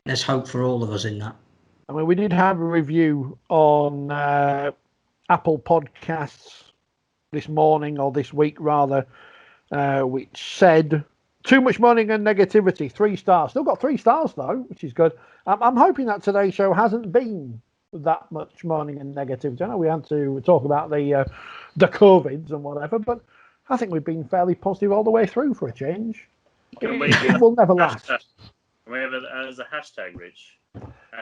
there's hope for all of us in that. I mean, we did have a review on Apple Podcasts this morning, or this week rather, which said, too much moaning and negativity, 3 stars. Still got 3 stars though, which is good. I'm hoping that today's show hasn't been that much moaning and negativity. I know we had to talk about the COVIDs and whatever, but I think we've been fairly positive all the way through for a change. It will never last. Can we have it as a hashtag, Rich?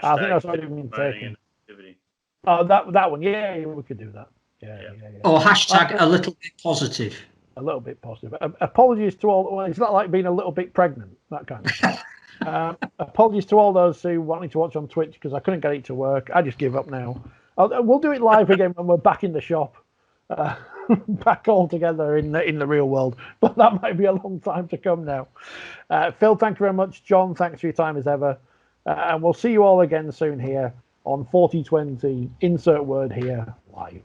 I think that's what I've been taking. Oh, that one. Yeah, we could do that. Yeah. Or hashtag a little bit positive. A little bit positive. Apologies to all. Well, it's not like being a little bit pregnant, that kind of stuff. Apologies to all those who wanted to watch on Twitch because I couldn't get it to work. I just give up now. We'll do it live again when we're back in the shop, back all together in the real world. But that might be a long time to come now. Phil, thank you very much. John, thanks for your time as ever. And we'll see you all again soon here on Forty20. Insert word here live.